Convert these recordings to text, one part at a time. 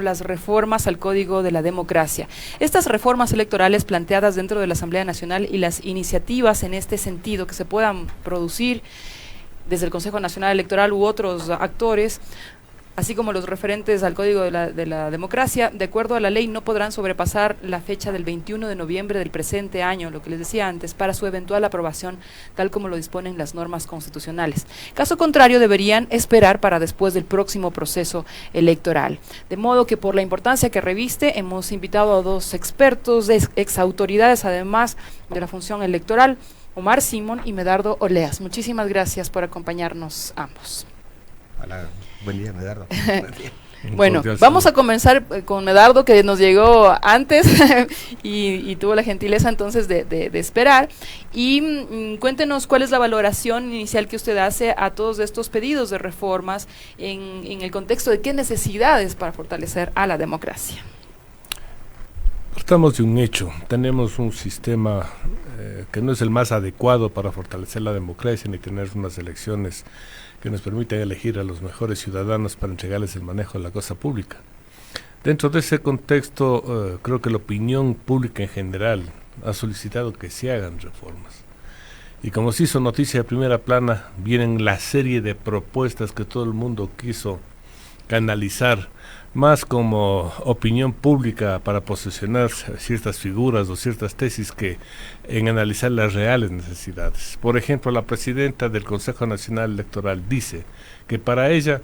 las reformas al Código de la Democracia. Estas reformas electorales planteadas dentro de la Asamblea Nacional y las iniciativas en este sentido que se puedan producir desde el Consejo Nacional Electoral u otros actores, así como los referentes al Código de la Democracia, de acuerdo a la ley, no podrán sobrepasar la fecha del 21 de noviembre del presente año, lo que les decía antes, para su eventual aprobación, tal como lo disponen las normas constitucionales. Caso contrario, deberían esperar para después del próximo proceso electoral. De modo que, por la importancia que reviste, hemos invitado a dos expertos, exautoridades además de la función electoral, Omar Simón y Medardo Oleas. Muchísimas gracias por acompañarnos ambos. Hola. Buen día, Medardo. Bueno, vamos a comenzar con Medardo, que nos llegó antes y tuvo la gentileza entonces de esperar. Y cuéntenos cuál es la valoración inicial que usted hace a todos estos pedidos de reformas en el contexto de qué necesidades para fortalecer a la democracia. Partamos de un hecho. Tenemos un sistema que no es el más adecuado para fortalecer la democracia ni tener unas elecciones que nos permiten elegir a los mejores ciudadanos para entregarles el manejo de la cosa pública. Dentro de ese contexto, creo que la opinión pública en general ha solicitado que se hagan reformas. Y como se hizo noticia de primera plana, vienen la serie de propuestas que todo el mundo quiso canalizar, más como opinión pública para posicionar ciertas figuras o ciertas tesis que en analizar las reales necesidades. Por ejemplo, la presidenta del Consejo Nacional Electoral dice que para ella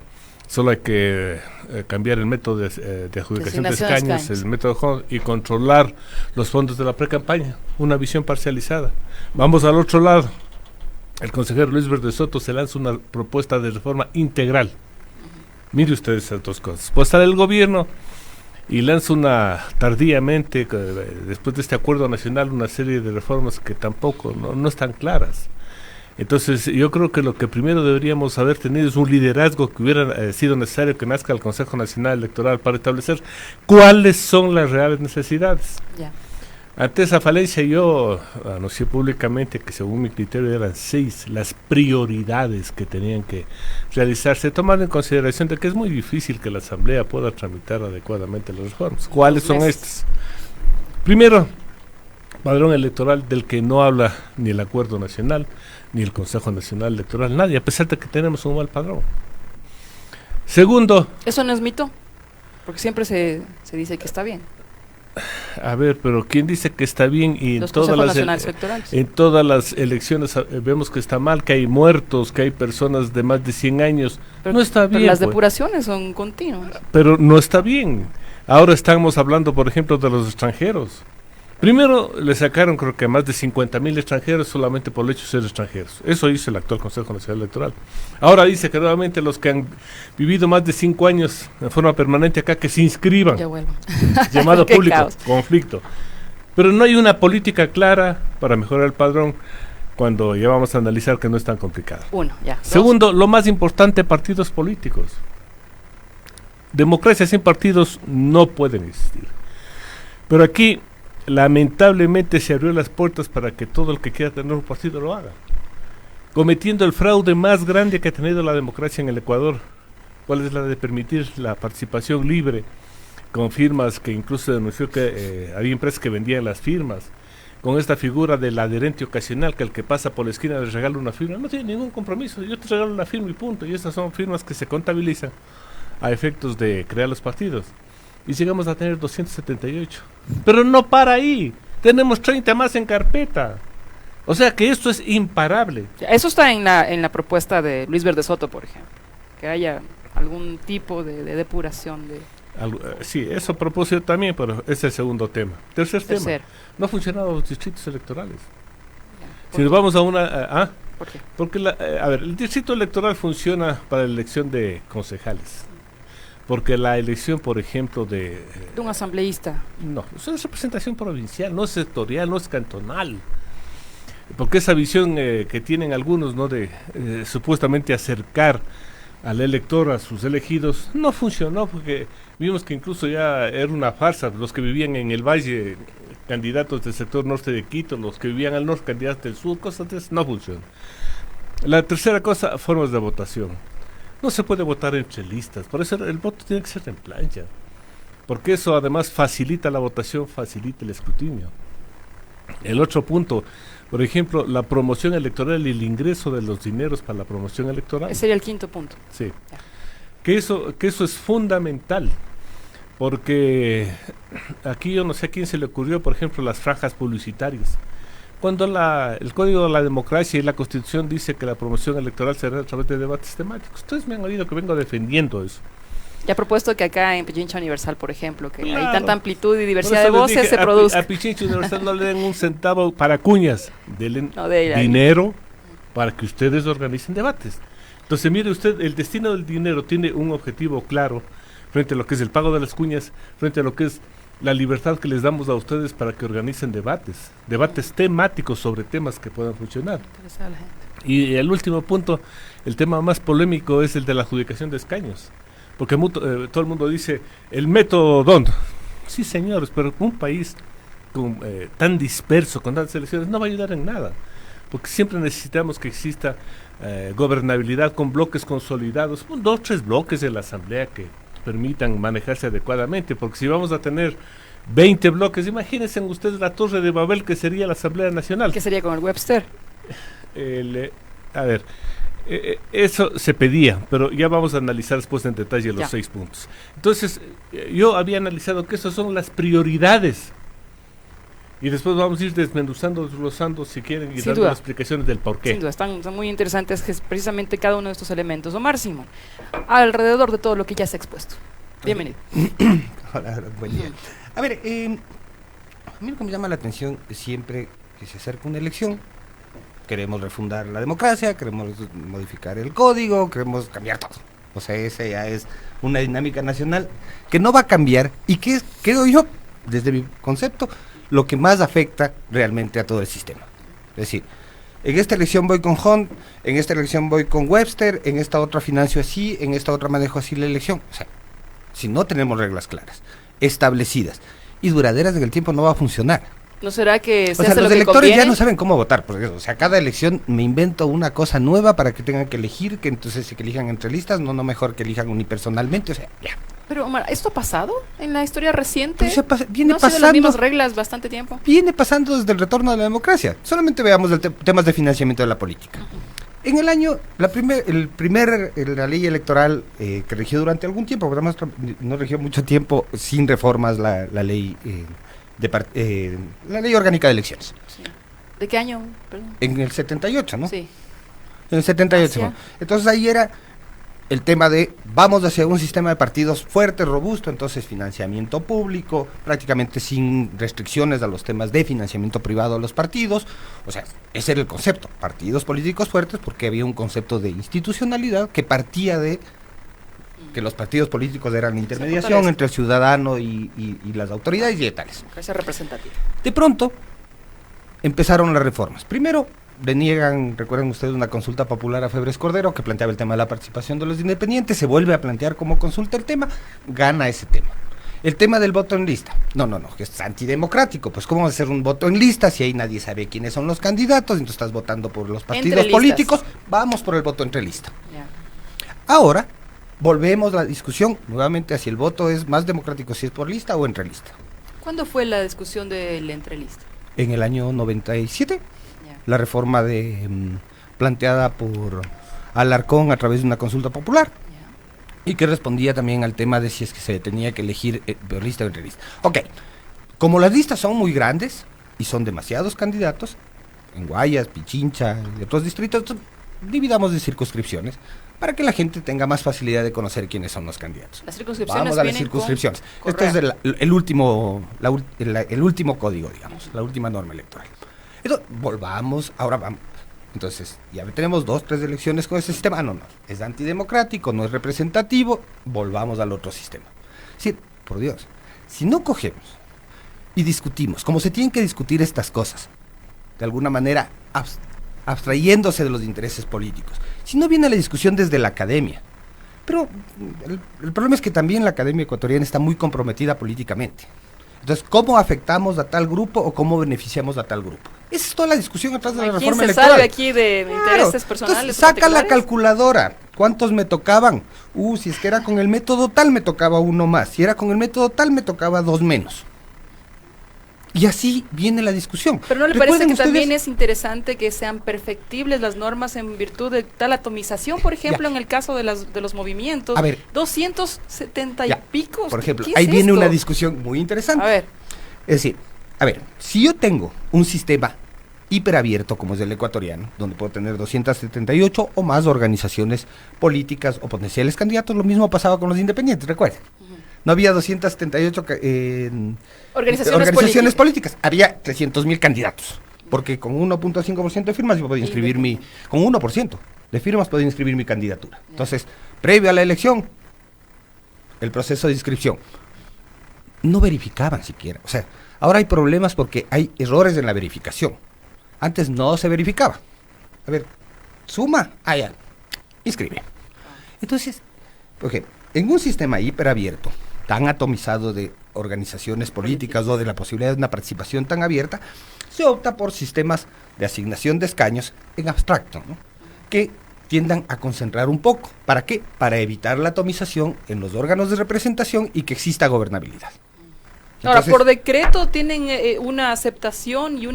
solo hay que cambiar el método de adjudicación de escaños, el método y controlar los fondos de la pre-campaña, una visión parcializada. Vamos al otro lado. El consejero Luis Verde Soto se lanza una propuesta de reforma integral. Mire ustedes esas dos cosas. Pues sale el gobierno y lanza tardíamente, después de este acuerdo nacional, una serie de reformas que tampoco no están claras. Entonces yo creo que lo que primero deberíamos haber tenido es un liderazgo que hubiera sido necesario que nazca el Consejo Nacional Electoral para establecer cuáles son las reales necesidades. Yeah. Ante esa falencia yo anuncié públicamente que según mi criterio eran 6 las prioridades que tenían que realizarse, tomando en consideración de que es muy difícil que la Asamblea pueda tramitar adecuadamente las reformas. ¿Cuáles son estas? Primero, padrón electoral del que no habla ni el Acuerdo Nacional, ni el Consejo Nacional Electoral, nadie, a pesar de que tenemos un mal padrón. Segundo... ¿Eso no es mito? Porque siempre se dice que está bien. A ver, pero ¿quién dice que está bien? Y en todas las elecciones vemos que está mal, que hay muertos, que hay personas de más de 100 años. Pero, no está bien. Pero las depuraciones son continuas. Pero no está bien. Ahora estamos hablando, por ejemplo, de los extranjeros. Primero le sacaron creo que más de 50,000 extranjeros solamente por el hecho de ser extranjeros. Eso hizo el actual Consejo Nacional Electoral. Ahora dice que nuevamente los que han vivido más de 5 años en forma permanente acá, que se inscriban. Ya vuelvo. Llamado público, caos. Conflicto. Pero no hay una política clara para mejorar el padrón cuando ya vamos a analizar que no es tan complicado. Uno, ya. Segundo, lo más importante, partidos políticos. Democracia sin partidos no pueden existir. Pero aquí lamentablemente se abrió las puertas para que todo el que quiera tener un partido lo haga, cometiendo el fraude más grande que ha tenido la democracia en el Ecuador. ¿Cuál es la de permitir la participación libre con firmas que incluso denunció que había empresas que vendían las firmas, con esta figura del adherente ocasional, que el que pasa por la esquina le regala una firma, no tiene ningún compromiso, yo te regalo una firma y punto, y estas son firmas que se contabilizan a efectos de crear los partidos. Y llegamos a tener 278. Pero no para ahí. Tenemos 30 más en carpeta. O sea que esto es imparable. Eso está en la propuesta de Luis Verde Soto, por ejemplo. Que haya algún tipo de depuración de... sí, eso propuso yo también, pero es el segundo tema. Tercer tema. No han funcionado los distritos electorales. Si nos vamos a una... ¿Por qué? Porque, el distrito electoral funciona para la elección de concejales. Porque la elección, por ejemplo, de un asambleísta. No, es representación provincial, no es sectorial, no es cantonal. Porque esa visión que tienen algunos, ¿no?, de supuestamente acercar al elector a sus elegidos, no funcionó, porque vimos que incluso ya era una farsa. Los que vivían en el valle, candidatos del sector norte de Quito, los que vivían al norte, candidatos del sur, cosas de eso, no funcionan. La tercera cosa, formas de votación. No se puede votar entre listas, por eso el voto tiene que ser en plancha. porque eso además facilita la votación, facilita el escrutinio. El otro punto, por ejemplo, la promoción electoral y el ingreso de los dineros para la promoción electoral. Ese sería el quinto punto. Sí. Que eso es fundamental, porque aquí yo no sé a quién se le ocurrió, por ejemplo, las franjas publicitarias. Cuando el Código de la Democracia y la Constitución dice que la promoción electoral será a través de debates temáticos. Ustedes me han oído que vengo defendiendo eso. Ya he propuesto que acá en Pichincha Universal, por ejemplo, que Claro. hay tanta amplitud y diversidad Por de eso les voces, dije, se produzca. A Pichincha Universal no le den un centavo para cuñas, denle No, de ahí. dinero para que ustedes organicen debates. Entonces, mire usted, el destino del dinero tiene un objetivo claro frente a lo que es el pago de las cuñas, frente a lo que es la libertad que les damos a ustedes para que organicen debates temáticos sobre temas que puedan funcionar. Interesada a la gente. Y el último punto, el tema más polémico es el de la adjudicación de escaños, porque todo el mundo dice, el método DON. Sí, señores, pero un país tan disperso, con tantas elecciones, no va a ayudar en nada, porque siempre necesitamos que exista gobernabilidad con bloques consolidados, 2 o 3 bloques de la asamblea que permitan manejarse adecuadamente, porque si vamos a tener 20 bloques, imagínense ustedes la Torre de Babel que sería la Asamblea Nacional. ¿Qué sería con el Webster? Eso se pedía, pero ya vamos a analizar después en detalle los 6 puntos. Entonces, yo había analizado que esas son las prioridades. Y después vamos a ir desmenuzando, desglosando, si quieren, y dando las explicaciones del por qué. Sin duda, están muy interesantes precisamente cada uno de estos elementos. Omar Simón, alrededor de todo lo que ya se ha expuesto. Bienvenido. Hola, buen día. A ver, a mí lo que me llama la atención es siempre que se acerca una elección, queremos refundar la democracia, queremos modificar el código, queremos cambiar todo. O sea, esa ya es una dinámica nacional que no va a cambiar y que es, creo yo, desde mi concepto, lo que más afecta realmente a todo el sistema. Es decir, en esta elección voy con Hunt, en esta elección voy con Webster, en esta otra financio así, en esta otra manejo así la elección. O sea, si no tenemos reglas claras, establecidas y duraderas en el tiempo, no va a funcionar. ¿No será que se o sea, hace los lo que electores conviene? ya no saben cómo votar, porque, o sea, cada elección me invento una cosa nueva para que tengan que elegir, que entonces que elijan entre listas, no mejor que elijan unipersonalmente, o sea, ya. Pero Omar, ¿esto ha pasado en la historia reciente? Pues viene ¿No han sido pasando. las mismas reglas bastante tiempo? Viene pasando desde el retorno de la democracia. Solamente veamos temas de financiamiento de la política. En el año, la ley electoral que regió durante algún tiempo, porque además no regió mucho tiempo sin reformas la ley la ley orgánica de elecciones. Sí. ¿De qué año? Perdón. En el 78, ¿no? Sí. En el 78. Hacia. Entonces ahí era el tema de vamos hacia un sistema de partidos fuerte, robusto, entonces financiamiento público, prácticamente sin restricciones a los temas de financiamiento privado a los partidos. O sea, ese era el concepto, partidos políticos fuertes, porque había un concepto de institucionalidad que partía de que los partidos políticos eran la intermediación entre el ciudadano y las autoridades y tales. Democracia representativa. De pronto empezaron las reformas. Primero deniegan, recuerden ustedes, una consulta popular a Febres Cordero que planteaba el tema de la participación de los independientes, se vuelve a plantear como consulta el tema, gana ese tema. El tema del voto en lista, no, que es antidemocrático, pues cómo hacer un voto en lista si ahí nadie sabe quiénes son los candidatos, entonces estás votando por los partidos políticos, vamos por el voto entre lista. Ya. Ahora volvemos la discusión nuevamente hacia el voto es más democrático si es por lista o entre lista. ¿Cuándo fue la discusión del entrelista? En el año 97, Ya. la reforma planteada por Alarcón a través de una consulta popular Ya. y que respondía también al tema de si es que se tenía que elegir por lista o entre lista. Ok, como las listas son muy grandes y son demasiados candidatos, en Guayas, Pichincha y otros distritos, dividamos de circunscripciones para que la gente tenga más facilidad de conocer quiénes son los candidatos. Las circunscripciones Vamos a las vienen circunscripciones. con Esto es correa. el último código, digamos, la última norma electoral. Entonces, volvamos, ahora vamos. Entonces, ya tenemos 2, 3 elecciones con ese sistema. No, es antidemocrático, no es representativo, volvamos al otro sistema. Sí, por Dios, si no cogemos y discutimos, como se tienen que discutir estas cosas, de alguna manera abstrayéndose de los intereses políticos, si no viene la discusión desde la academia, pero el problema es que también la academia ecuatoriana está muy comprometida políticamente. Entonces, ¿cómo afectamos a tal grupo o cómo beneficiamos a tal grupo? Esa es toda la discusión atrás de la reforma ¿Quién se electoral. salve aquí de intereses personales? Entonces, saca la particulares? calculadora. ¿cuántos me tocaban? Si es que era con el método tal, me tocaba uno más. Si era con el método tal, me tocaba dos menos. Y así viene la discusión. Pero ¿no le parece que también es interesante que sean perfectibles las normas en virtud de tal atomización? Por ejemplo, en el caso de los movimientos, a ver, 270 y pico. Por ejemplo, ahí viene una discusión muy interesante. A ver. Es decir, a ver, si yo tengo un sistema hiperabierto como es el ecuatoriano, donde puedo tener 278 o más organizaciones políticas o potenciales candidatos, lo mismo pasaba con los independientes, recuerden. No había 278 organizaciones políticas, había 300.000 candidatos, porque con 1.5% de firmas yo podía inscribir con 1% de firmas podía inscribir mi candidatura. Entonces, previo a la elección, el proceso de inscripción, no verificaban siquiera, o sea, ahora hay problemas porque hay errores en la verificación. Antes no se verificaba. A ver, suma, ya, inscribe. Entonces, porque en un sistema hiperabierto, tan atomizado de organizaciones políticas o de la posibilidad de una participación tan abierta, se opta por sistemas de asignación de escaños en abstracto, ¿no? Que tiendan a concentrar un poco. ¿Para qué? Para evitar la atomización en los órganos de representación y que exista gobernabilidad. Ahora, por decreto tienen una aceptación y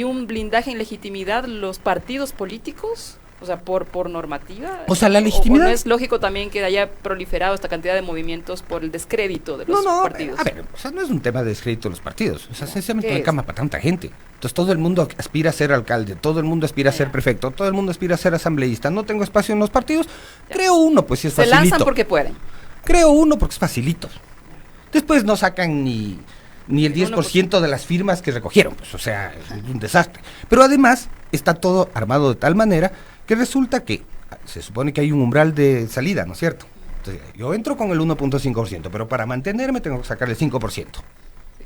un blindaje en legitimidad los partidos políticos. O sea, por normativa. O sea, la legitimidad. ¿O no es lógico también que haya proliferado esta cantidad de movimientos por el descrédito de los partidos? A ver, o sea, no es un tema de descrédito de los partidos. O sea, sencillamente no hay cama para tanta gente. Entonces todo el mundo aspira a ser alcalde, todo el mundo aspira a ser prefecto, todo el mundo aspira a ser asambleísta. No tengo espacio en los partidos. Creo uno, pues si es facilito. Se lanzan porque pueden. Creo uno porque es facilito. Después no sacan ni el 10% de las firmas que recogieron. Pues, o sea, es un desastre. Pero además está todo armado de tal manera que resulta que se supone que hay un umbral de salida, ¿no es cierto? Entonces, yo entro con el 1.5%, pero para mantenerme tengo que sacar el 5%.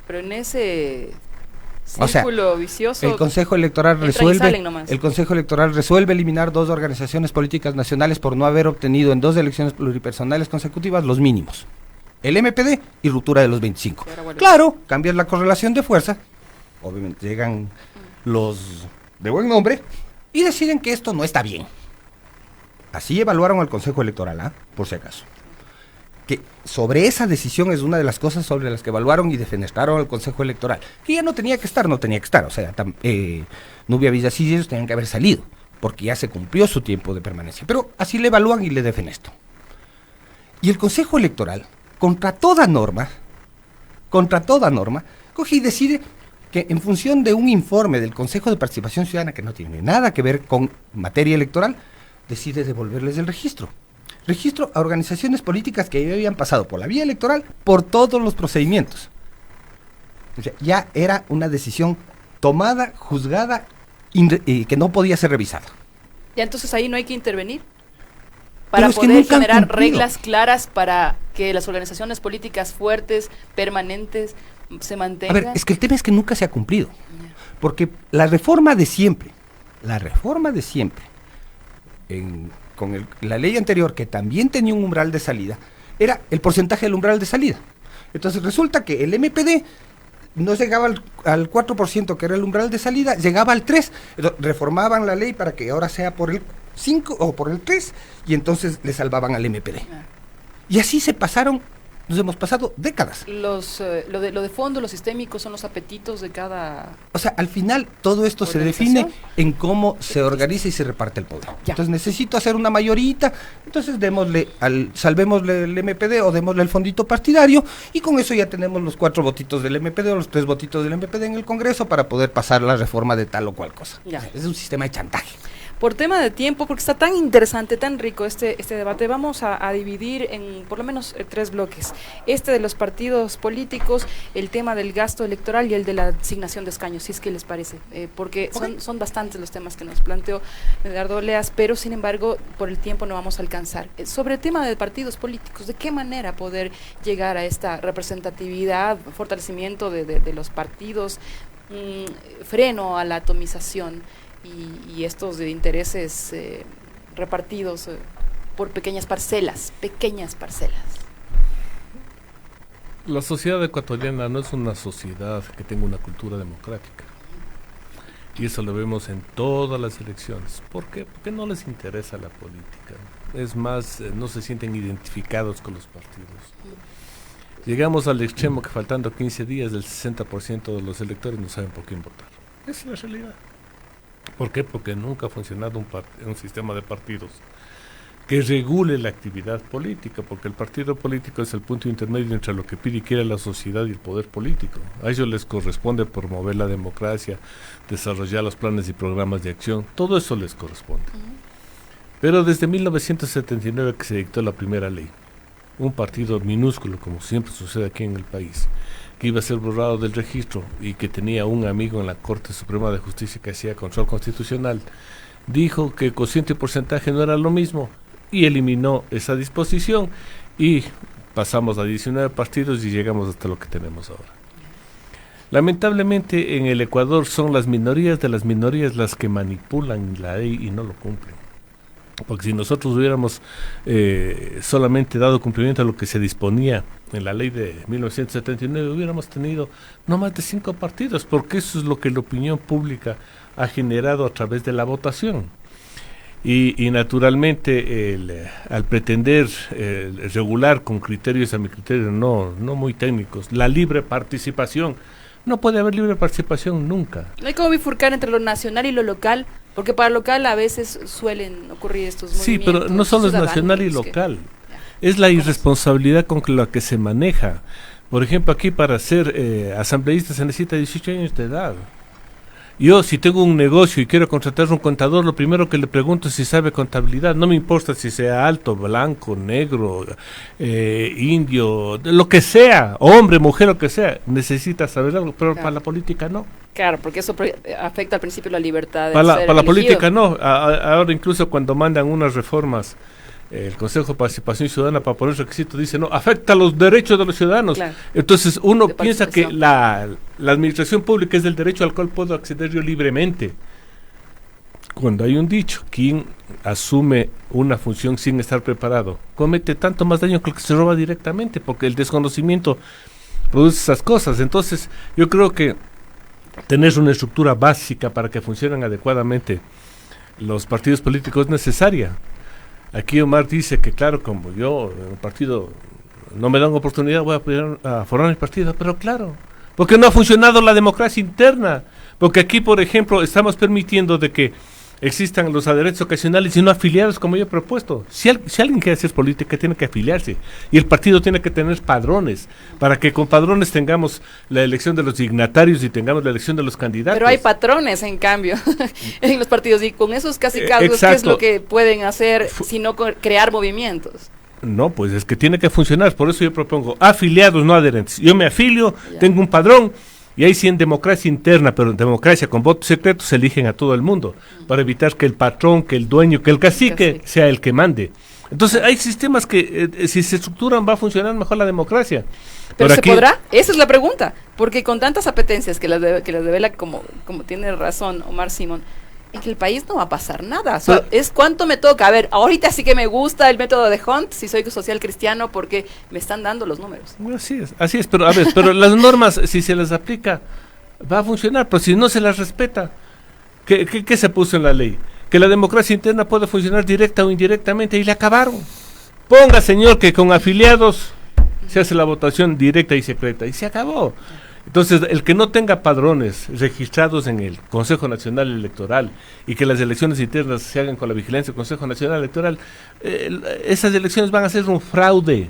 Pero en ese círculo vicioso, el Consejo Electoral resuelve eliminar 2 organizaciones políticas nacionales por no haber obtenido en 2 elecciones pluripersonales consecutivas los mínimos. El MPD y ruptura de los 25. Claro, cambias la correlación de fuerza, obviamente llegan los de buen nombre y deciden que esto no está bien. Así evaluaron al Consejo Electoral, por si acaso. Que sobre esa decisión es una de las cosas sobre las que evaluaron y defenestraron al Consejo Electoral. Que ya no tenía que estar, o sea, Nubia Villasís y ellos tenían que haber salido, porque ya se cumplió su tiempo de permanencia. Pero así le evalúan y le defenestran. Y el Consejo Electoral, contra toda norma, coge y decide que en función de un informe del Consejo de Participación Ciudadana, que no tiene nada que ver con materia electoral, decide devolverles el registro. Registro a organizaciones políticas que ya habían pasado por la vía electoral, por todos los procedimientos. O sea, ya era una decisión tomada, juzgada, que no podía ser revisada. Ya entonces ahí no hay que intervenir para poder generar reglas claras para que las organizaciones políticas fuertes, permanentes, se mantengan. A ver, es que el tema es que nunca se ha cumplido. Porque la reforma de siempre, con la ley anterior, que también tenía un umbral de salida, era el porcentaje del umbral de salida. Entonces resulta que el MPD no llegaba al 4%, que era el umbral de salida, llegaba al 3%. Reformaban la ley para que ahora sea por el 5 o por el 3%, y entonces le salvaban al MPD. Y así nos hemos pasado décadas. Lo de fondo, lo sistémico, son los apetitos de cada... O sea, al final todo esto se define en cómo se organiza y se reparte el poder. Ya. Entonces necesito hacer una mayorita, entonces salvémosle el MPD o démosle el fondito partidario, y con eso ya tenemos los 4 votitos del MPD o los 3 votitos del MPD en el Congreso para poder pasar la reforma de tal o cual cosa. Ya. O sea, es un sistema de chantaje. Por tema de tiempo, porque está tan interesante, tan rico este debate, vamos a dividir en por lo menos 3 bloques. De los partidos políticos, el tema del gasto electoral y el de la asignación de escaños, si es que les parece, porque son bastantes los temas que nos planteó Eduardo Oleas, pero sin embargo por el tiempo no vamos a alcanzar. Sobre el tema de partidos políticos, ¿de qué manera poder llegar a esta representatividad, fortalecimiento de los partidos, freno a la atomización y estos de intereses repartidos por pequeñas parcelas? La sociedad ecuatoriana no es una sociedad que tenga una cultura democrática. Y eso lo vemos en todas las elecciones. ¿Por qué? Porque no les interesa la política. Es más, no se sienten identificados con los partidos. Llegamos al extremo que faltando 15 días el 60% de los electores no saben por quién votar. Esa es la realidad. ¿Por qué? Porque nunca ha funcionado un sistema de partidos que regule la actividad política, porque el partido político es el punto intermedio entre lo que pide y quiere la sociedad y el poder político. A ellos les corresponde promover la democracia, desarrollar los planes y programas de acción, todo eso les corresponde. Pero desde 1979 que se dictó la primera ley, un partido minúsculo, como siempre sucede aquí en el país, que iba a ser borrado del registro y que tenía un amigo en la Corte Suprema de Justicia que hacía control constitucional, dijo que cociente y porcentaje no era lo mismo y eliminó esa disposición y pasamos a 19 partidos y llegamos hasta lo que tenemos ahora. Lamentablemente en el Ecuador son las minorías de las minorías las que manipulan la ley y no lo cumplen. Porque si nosotros hubiéramos solamente dado cumplimiento a lo que se disponía en la ley de 1979, hubiéramos tenido no más de 5 partidos, porque eso es lo que la opinión pública ha generado a través de la votación. Y naturalmente, al pretender regular con criterios, a mi criterio, no muy técnicos, la libre participación, no puede haber libre participación nunca. No hay como bifurcar entre lo nacional y lo local, porque para local a veces suelen ocurrir estos movimientos. Sí, pero no solo es nacional y local, es la irresponsabilidad con la que se maneja. Por ejemplo, aquí para ser asambleísta se necesita 18 años de edad. Yo, si tengo un negocio y quiero contratar un contador, lo primero que le pregunto es si sabe contabilidad. No me importa si sea alto, blanco, negro, indio, lo que sea, hombre, mujer, lo que sea. Necesita saber algo, pero para la política no. Claro, porque eso afecta al principio la libertad de Para la política no. Ahora incluso cuando mandan unas reformas, el Consejo de Participación Ciudadana para poner requisitos dice, no, afecta los derechos de los ciudadanos. Claro. Entonces uno piensa que la administración pública es del derecho al cual puedo acceder yo libremente. Cuando hay un dicho, quien asume una función sin estar preparado, comete tanto más daño que el que se roba directamente, porque el desconocimiento produce esas cosas. Entonces yo creo que tener una estructura básica para que funcionen adecuadamente los partidos políticos es necesaria. Aquí Omar dice que claro, como yo en un partido no me dan oportunidad, voy a formar mi partido, pero claro, porque no ha funcionado la democracia interna, porque aquí por ejemplo estamos permitiendo de que existan los adherentes ocasionales y no afiliados como yo he propuesto. Si alguien quiere hacer política tiene que afiliarse y el partido tiene que tener padrones, para que con padrones tengamos la elección de los dignatarios y tengamos la elección de los candidatos. Pero hay patrones en cambio en los partidos y con esos casos, ¿qué es lo que pueden hacer si no crear movimientos? No, pues es que tiene que funcionar, por eso yo propongo afiliados, no adherentes. Yo me afilio, tengo un padrón. Y ahí sí en democracia interna, pero en democracia con votos secretos se eligen a todo el mundo, para evitar que el patrón, que el dueño, que el cacique sea el que mande. Entonces hay sistemas que si se estructuran va a funcionar mejor la democracia. ¿Pero se podrá? Esa es la pregunta, porque con tantas apetencias que las devela como tiene razón Omar Simón, en que el país no va a pasar nada. O sea, es cuánto me toca. A ver, ahorita sí que me gusta el método de Hunt, si soy social cristiano, porque me están dando los números. Así es, pero a ver, pero las normas, si se las aplica, va a funcionar, pero si no se las respeta, ¿qué se puso en la ley? Que la democracia interna puede funcionar directa o indirectamente, y le acabaron. Ponga, señor, que con afiliados se hace la votación directa y secreta, y se acabó. Entonces, el que no tenga padrones registrados en el Consejo Nacional Electoral y que las elecciones internas se hagan con la vigilancia del Consejo Nacional Electoral, esas elecciones van a ser un fraude,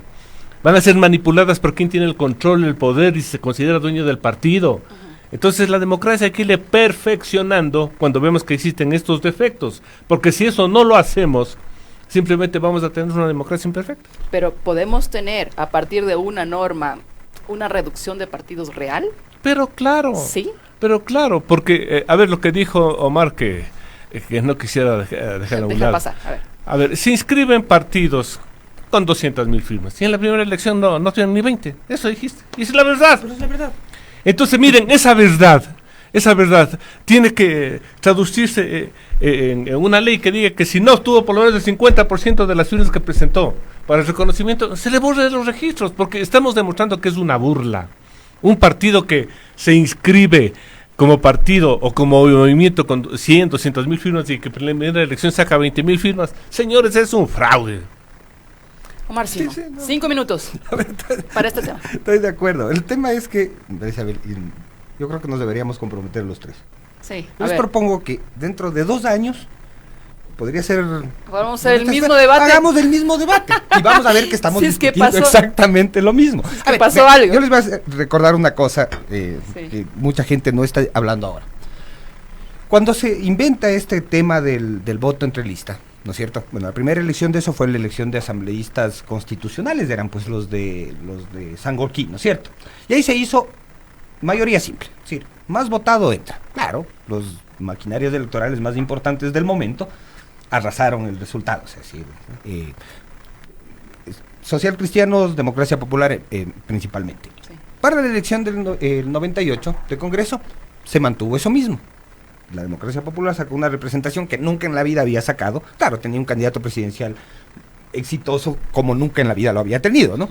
van a ser manipuladas por quien tiene el control, el poder y se considera dueño del partido. Entonces, la democracia hay que irle perfeccionando cuando vemos que existen estos defectos, porque si eso no lo hacemos, simplemente vamos a tener una democracia imperfecta. Pero podemos tener, a partir de una norma, una reducción de partidos real. Pero claro. Sí. Pero claro, porque, a ver, lo que dijo Omar, que no quisiera dejar a un lado. Pasar, a ver, se inscriben partidos con 200,000 firmas. Y en la primera elección no tienen ni 20. Eso dijiste. Y es la verdad. Pero es la verdad. Entonces, miren, esa verdad tiene que traducirse en una ley que diga que si no obtuvo por lo menos el 50% de las firmas que presentó para el reconocimiento, se le borre de los registros, porque estamos demostrando que es una burla. Un partido que se inscribe como partido o como movimiento con 100, 200,000 firmas y que en la primera elección saca 20,000 firmas, señores, es un fraude. Omar, Sí, sí, no. 5 minutos para este tema. Estoy de acuerdo. El tema es que, Isabel, yo creo que nos deberíamos comprometer los tres. Sí, Yo les propongo que dentro de 2 años podría ser... Vamos a hacer el mismo debate. Hagamos el mismo debate y vamos a ver que estamos Si es que discutiendo pasó- exactamente lo mismo. Si es A que ver, pasó algo. Yo les voy a recordar una cosa Sí. que mucha gente no está hablando ahora. Cuando se inventa este tema del voto entre lista, ¿no es cierto? Bueno, la primera elección de eso fue la elección de asambleístas constitucionales, eran pues los de Sangolquí, ¿no es cierto? Y ahí se hizo mayoría simple, es decir, más votado entra. Claro, los maquinarios electorales más importantes del momento arrasaron el resultado, es decir, social cristianos, democracia popular principalmente. Sí. Para la elección del 98 de Congreso se mantuvo eso mismo. La democracia popular sacó una representación que nunca en la vida había sacado. Claro, tenía un candidato presidencial exitoso como nunca en la vida lo había tenido, ¿no?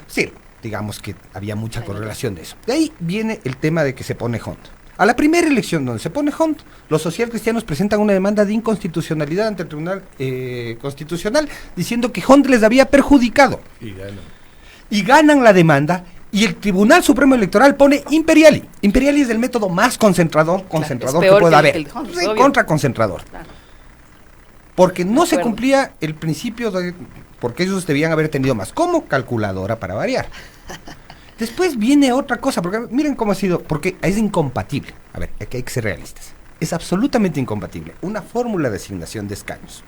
Sí, digamos que había mucha correlación de eso. De ahí viene el tema de que se pone Hont. A la primera elección donde se pone Hont, los socialcristianos presentan una demanda de inconstitucionalidad ante el Tribunal Constitucional diciendo que Hont les había perjudicado. Y ganan la demanda y el Tribunal Supremo Electoral pone imperiali. Imperiali es el método más concentrador es que peor pueda que haber. el Hont, es Sí, obvio. contraconcentrador. Claro. Porque no De se acuerdo. cumplía el principio de... Porque ellos debían haber tenido más. Como calculadora para variar. Después viene otra cosa, porque miren cómo ha sido, porque es incompatible. A ver, aquí hay que ser realistas. Es absolutamente incompatible. Una fórmula de asignación de escaños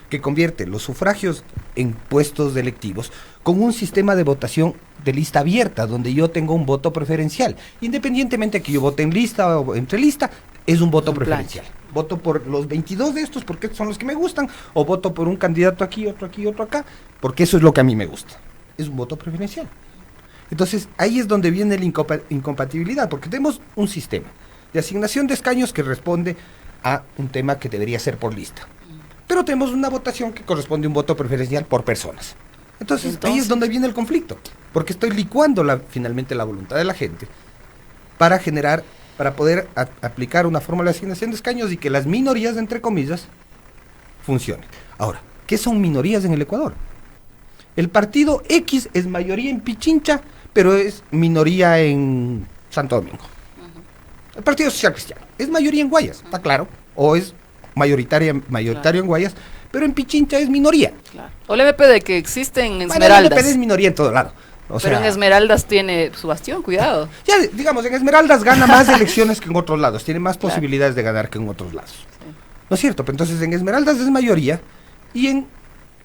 que convierte los sufragios en puestos electivos con un sistema de votación de lista abierta, donde yo tengo un voto preferencial. Independientemente de que yo vote en lista o entre lista, es un voto Un plan. preferencial. Voto por los 22 de estos porque son los que me gustan, o voto por un candidato aquí, otro acá, porque eso es lo que a mí me gusta. Es un voto preferencial. Entonces, ahí es donde viene la incompatibilidad, porque tenemos un sistema de asignación de escaños que responde a un tema que debería ser por lista. Pero tenemos una votación que corresponde a un voto preferencial por personas. Entonces, ahí es donde viene el conflicto, porque estoy licuando finalmente la voluntad de la gente para poder aplicar una fórmula de asignación de escaños y que las minorías, entre comillas, funcionen. Ahora, ¿qué son minorías en el Ecuador? El partido X es mayoría en Pichincha, pero es minoría en Santo Domingo. El Partido Social Cristiano es mayoría en Guayas, está claro, o es mayoritario en Guayas, pero en Pichincha es minoría. Claro. O el MPD que existe en Bueno, el Esmeraldas. MPD es minoría en todo lado. O pero sea, en Esmeraldas tiene su bastión, cuidado. ya digamos, en Esmeraldas gana más elecciones que en otros lados, tiene más Claro. posibilidades de ganar que en otros lados. ¿No es cierto? Pero entonces en Esmeraldas es mayoría y en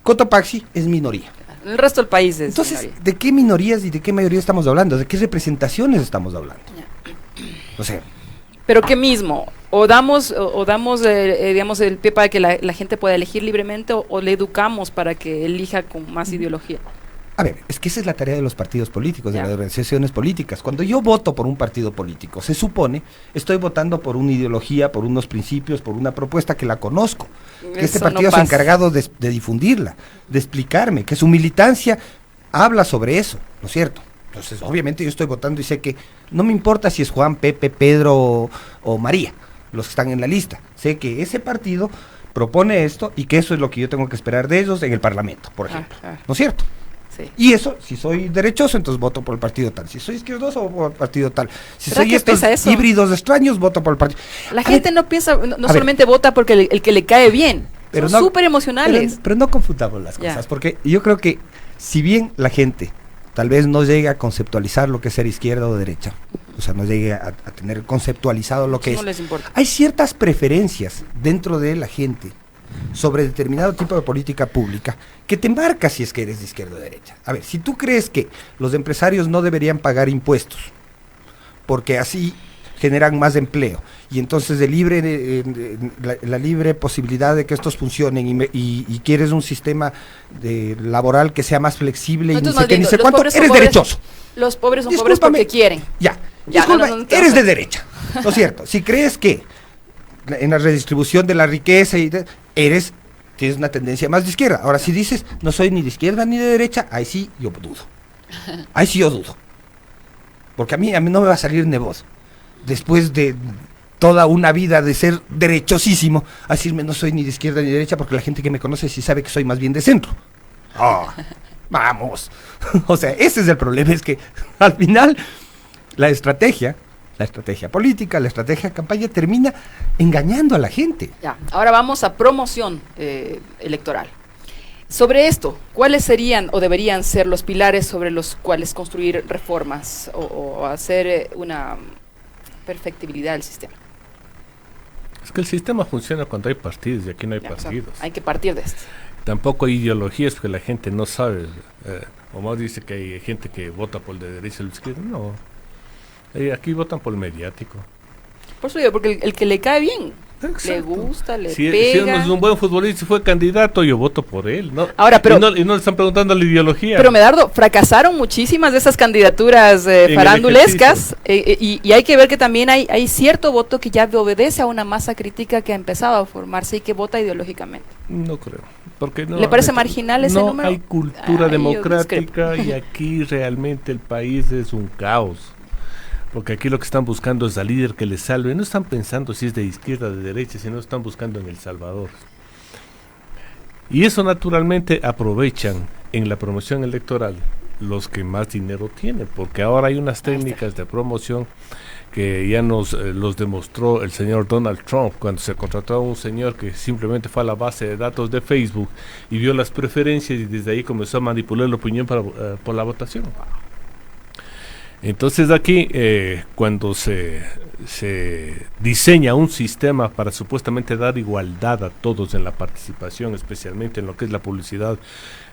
Cotopaxi es minoría. En el resto del país es Entonces, minoría. ¿de qué minorías y de qué mayoría estamos hablando? ¿De qué representaciones estamos hablando? O sea, Pero ¿qué mismo? O damos, digamos, el pie para que la gente pueda elegir libremente o le educamos para que elija con más ideología. a ver, es que esa es la tarea de los partidos políticos, de Ya. las organizaciones políticas. Cuando yo voto por un partido político, se supone, estoy votando por una ideología, por unos principios, por una propuesta que la conozco. Que este Eso no partido es pasa. encargado de difundirla, de explicarme, que su militancia habla sobre eso, ¿no es cierto? Entonces, obviamente yo estoy votando y sé que no me importa si es Juan, Pepe, Pedro o María, los que están en la lista. Sé que ese partido propone esto y que eso es lo que yo tengo que esperar de ellos en el Parlamento, por ejemplo. ¿No es cierto? Sí. Y eso, si soy derechoso, entonces voto por el partido tal. Si soy izquierdoso, voto por el partido tal. Si ¿Será soy que estos pesa eso? híbridos extraños, voto por el partido. La A gente ver, no piensa, no a solamente vota porque el que le cae bien. Pero Son no- súper emocionales. Pero no confundamos las Ya. cosas, porque yo creo que si bien la gente tal vez no llegue a conceptualizar lo que es ser izquierda o derecha, o sea, no llegue a tener conceptualizado lo que no es, les importa. hay ciertas preferencias dentro de la gente sobre determinado tipo de política pública que te marca si es que eres de izquierda o derecha. A ver, si tú crees que los empresarios no deberían pagar impuestos, porque así generan más empleo, y entonces la libre posibilidad de que estos funcionen y quieres un sistema laboral que sea más flexible y ni Entonces, sé qué, ni más sé bien, cuánto, los pobres son eres pobres. derechoso. Los pobres son pobres Discúlpame. porque quieren. Ya, Ya, disculpa, no, eres de derecha, ¿no es cierto? Si crees que en la redistribución de la riqueza tienes una tendencia más de izquierda. Ahora, si dices, no soy ni de izquierda ni de derecha, ahí sí yo dudo. Ahí sí yo dudo. Porque a mí no me va a salir negocio. después de toda una vida de ser derechosísimo, a decirme no soy ni de izquierda ni de derecha, porque la gente que me conoce sí sabe que soy más bien de centro. Vamos. O sea, ese es el problema, es que al final la estrategia política, la estrategia de campaña termina engañando a la gente. Ya, ahora vamos a promoción electoral. Sobre esto, ¿cuáles serían o deberían ser los pilares sobre los cuales construir reformas o hacer una perfectibilidad del sistema? Es que el sistema funciona cuando hay partidos y aquí no hay partidos. O sea, hay que partir de esto. Tampoco hay ideologías porque la gente no sabe. Omar dice que hay gente que vota por el de derecha y el de izquierda. No. Aquí votan por el mediático. Por eso digo, porque el que le cae bien, Exacto. le gusta, le Si pega. uno es un buen futbolista y fue candidato, yo voto por él, ¿no? Ahora, pero, y no le están preguntando la ideología. Pero Medardo, fracasaron muchísimas de esas candidaturas farandulescas y hay que ver que también hay cierto voto que ya obedece a una masa crítica que ha empezado a formarse y que vota ideológicamente. No creo. Porque no, ¿Le parece marginal ese número? No hay cultura democrática y aquí realmente el país es un caos. Porque aquí lo que están buscando es al líder que les salve. No están pensando si es de izquierda o de derecha, sino están buscando en El Salvador. Y eso naturalmente aprovechan en la promoción electoral los que más dinero tienen, porque ahora hay unas técnicas de promoción que ya nos los demostró el señor Donald Trump cuando se contrató a un señor que simplemente fue a la base de datos de Facebook y vio las preferencias y desde ahí comenzó a manipular la opinión por la votación. Entonces aquí cuando se diseña un sistema para supuestamente dar igualdad a todos en la participación, especialmente en lo que es la publicidad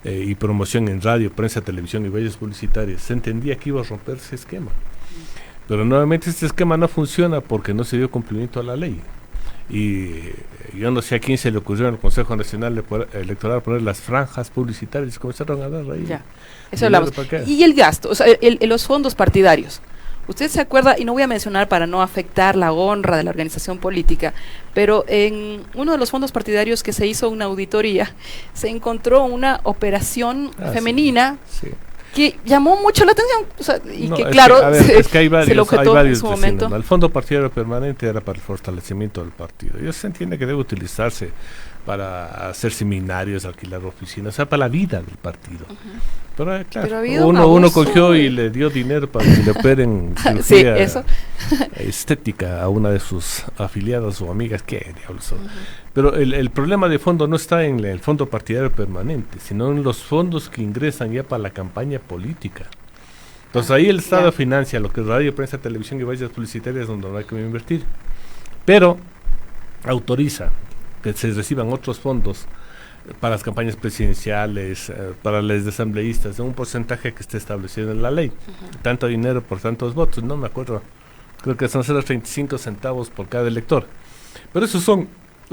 y promoción en radio, prensa, televisión y vallas publicitarias, se entendía que iba a romper ese esquema. Pero nuevamente este esquema no funciona porque no se dio cumplimiento a la ley. Y yo no sé a quién se le ocurrió en el Consejo Nacional Electoral poner las franjas publicitarias y comenzaron a dar ahí. Ya, eso hablamos. Y el gasto, o sea, los fondos partidarios. Usted se acuerda, y no voy a mencionar para no afectar la honra de la organización política, pero en uno de los fondos partidarios que se hizo una auditoría, se encontró una operación femenina. Sí. Que llamó mucho la atención, o sea, y que claro, es que hay varios, se lo objetó en su momento. El fondo partidario permanente era para el fortalecimiento del partido. Y se entiende que debe utilizarse para hacer seminarios, alquilar oficinas, o sea, para la vida del partido. Pero claro, uno cogió y le dio dinero para que le operen cirugía estética a una de sus afiliadas o amigas. ¿Qué diablos son? Pero el problema de fondo no está en el fondo partidario permanente, sino en los fondos que ingresan ya para la campaña política. Entonces ahí el Estado financia lo que es radio, prensa, televisión y vallas publicitarias donde no hay que invertir. Pero autoriza que se reciban otros fondos para las campañas presidenciales, para las de asambleístas, de un porcentaje que esté establecido en la ley. Tanto dinero por tantos votos, no me acuerdo, creo que son 0.35 centavos por cada elector. Pero esos son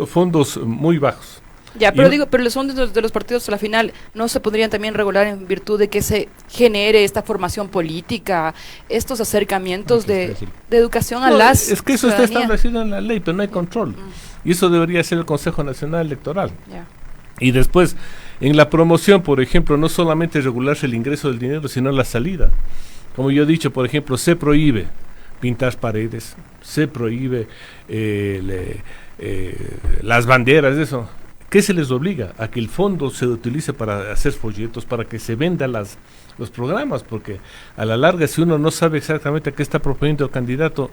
fondos muy bajos. Ya, pero pero los fondos de los partidos a la final no se podrían también regular en virtud de que se genere esta formación política, estos acercamientos de educación a las es que eso está establecido en la ley, pero no hay control. Y eso debería ser el Consejo Nacional Electoral. Ya. Y después, en la promoción, por ejemplo, no solamente regularse el ingreso del dinero, sino la salida. Como yo he dicho, por ejemplo, se prohíbe pintar paredes, se prohíbe las banderas, eso. ¿Qué se les obliga? A que el fondo se utilice para hacer folletos, para que se vendan los programas, porque a la larga, si uno no sabe exactamente a qué está proponiendo el candidato,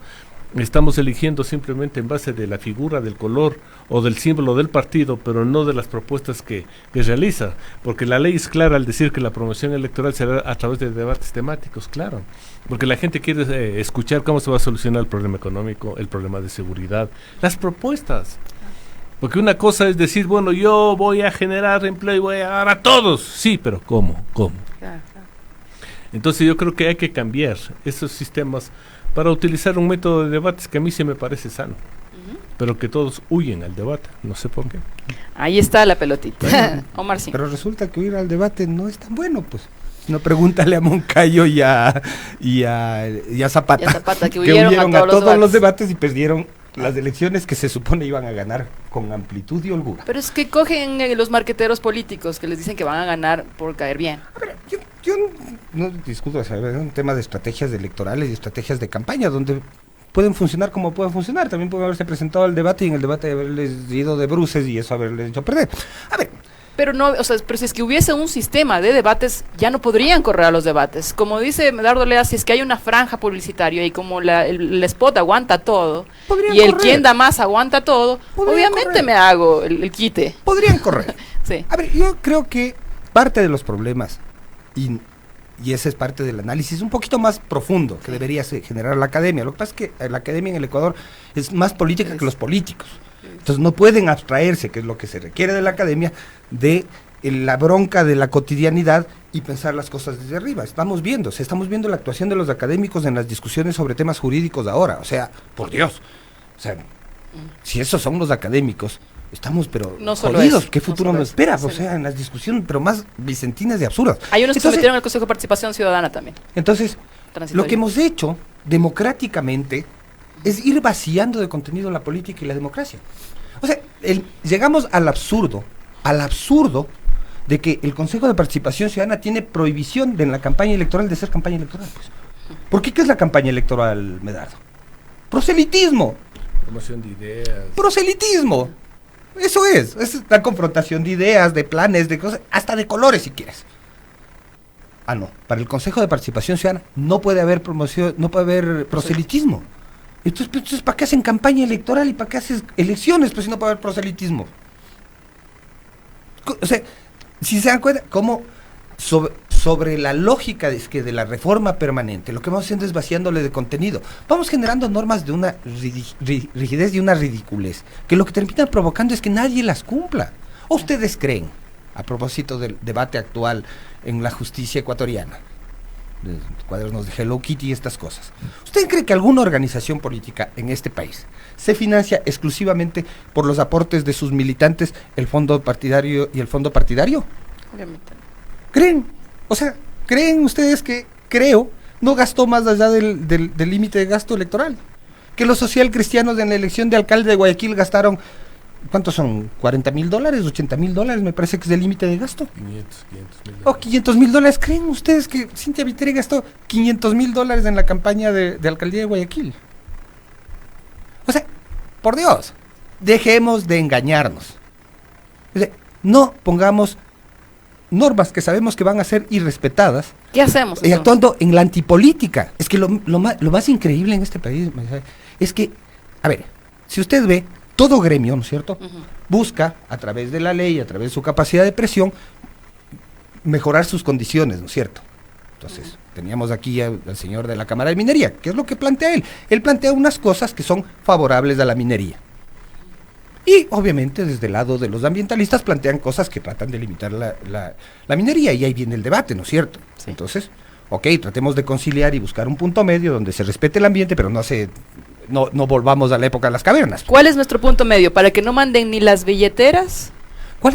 estamos eligiendo simplemente en base de la figura, del color o del símbolo del partido, pero no de las propuestas que realiza, porque la ley es clara al decir que la promoción electoral será a través de debates temáticos, claro, porque la gente quiere escuchar cómo se va a solucionar el problema económico, el problema de seguridad, las propuestas. Porque una cosa es decir, bueno, yo voy a generar empleo y voy a dar a todos. Sí, pero ¿cómo? Claro. Entonces yo creo que hay que cambiar esos sistemas para utilizar un método de debates que a mí sí me parece sano, pero que todos huyen al debate, no sé por qué. Ahí está la pelotita. Bueno, Omar, sí. Pero resulta que huir al debate no es tan bueno, pues. No, pregúntale a Moncayo y a Zapata, que huyeron a todos los debates y perdieron las elecciones que se supone iban a ganar con amplitud y holgura. Pero es que cogen los marqueteros políticos que les dicen que van a ganar por caer bien. Pero yo no discuto, es un tema de estrategias electorales y estrategias de campaña, donde pueden funcionar como pueden funcionar. También pueden haberse presentado al debate y en el debate haberles ido de bruces y eso haberles hecho perder. A ver. Pero no, o sea, pero si es que hubiese un sistema de debates, ya no podrían correr a los debates. Como dice Medardo Lea, si es que hay una franja publicitaria y como el spot aguanta todo, Podrían y el correr. quien da más aguanta todo, Podrían obviamente correr. me hago el quite. Podrían correr. Sí. A ver, yo creo que parte de los problemas, y ese es parte del análisis un poquito más profundo que debería generar la academia. Lo que pasa es que la academia en el Ecuador es más política que los políticos. Entonces no pueden abstraerse, que es lo que se requiere de la academia, de la bronca de la cotidianidad y pensar las cosas desde arriba. Estamos viendo la actuación de los académicos en las discusiones sobre temas jurídicos ahora. O sea, por Dios. O sea, si esos son los académicos, estamos pero No solo jodidos. eso, ¿Qué no futuro solo nos eso, espera? sí. O sea, en las discusiones, pero más vicentinas y absurdas. Hay unos que se Entonces- metieron al Consejo de Participación Ciudadana también. Entonces, Transitorio. lo que hemos hecho democráticamente es ir vaciando de contenido la política y la democracia. O sea, llegamos al absurdo de que el Consejo de Participación Ciudadana tiene prohibición en la campaña electoral de ser campaña electoral. Pues. ¿Por qué? ¿Qué es la campaña electoral, Medardo? Proselitismo. Promoción de ideas. Proselitismo. Eso es la confrontación de ideas, de planes, de cosas, hasta de colores si quieres. Ah, no, para el Consejo de Participación Ciudadana no puede haber promoción, no puede haber proselitismo. Entonces, ¿para qué hacen campaña electoral y para qué haces elecciones? Pues si no puede haber proselitismo. O sea, si se dan cuenta, cómo sobre la lógica de la reforma permanente, lo que vamos haciendo es vaciándole de contenido. Vamos generando normas de una rigidez y una ridiculez, que lo que termina provocando es que nadie las cumpla. ¿O ustedes creen, a propósito del debate actual en la justicia ecuatoriana, de cuadernos de Hello Kitty y estas cosas, ¿usted cree que alguna organización política en este país se financia exclusivamente por los aportes de sus militantes, el fondo partidario y el fondo partidario? Obviamente. ¿Creen? O sea, ¿creen ustedes que, no gastó más allá del límite de gasto electoral? Que los social cristianos en la elección de alcalde de Guayaquil gastaron, ¿cuántos son? $40,000, $80,000, me parece que es el límite de gasto. 500,000. O $500,000. ¿Creen ustedes que Cintia Viteri gastó $500,000 en la campaña de alcaldía de Guayaquil? O sea, por Dios, dejemos de engañarnos. O sea, no pongamos normas que sabemos que van a ser irrespetadas ¿Qué hacemos? y entonces? actuando en la antipolítica. Es que lo más increíble en este país es que, a ver, si usted ve, todo gremio, ¿no es cierto?, Ujú. busca, a través de la ley, a través de su capacidad de presión, mejorar sus condiciones, ¿no es cierto? Entonces, teníamos aquí al señor de la Cámara de Minería. ¿Qué es lo que plantea él? Él plantea unas cosas que son favorables a la minería. Y, obviamente, desde el lado de los ambientalistas plantean cosas que tratan de limitar la minería, y ahí viene el debate, ¿no es cierto? Sí. Entonces, ok, tratemos de conciliar y buscar un punto medio donde se respete el ambiente, pero no volvamos a la época de las cavernas. ¿Cuál es nuestro punto medio? Para que no manden ni las billeteras,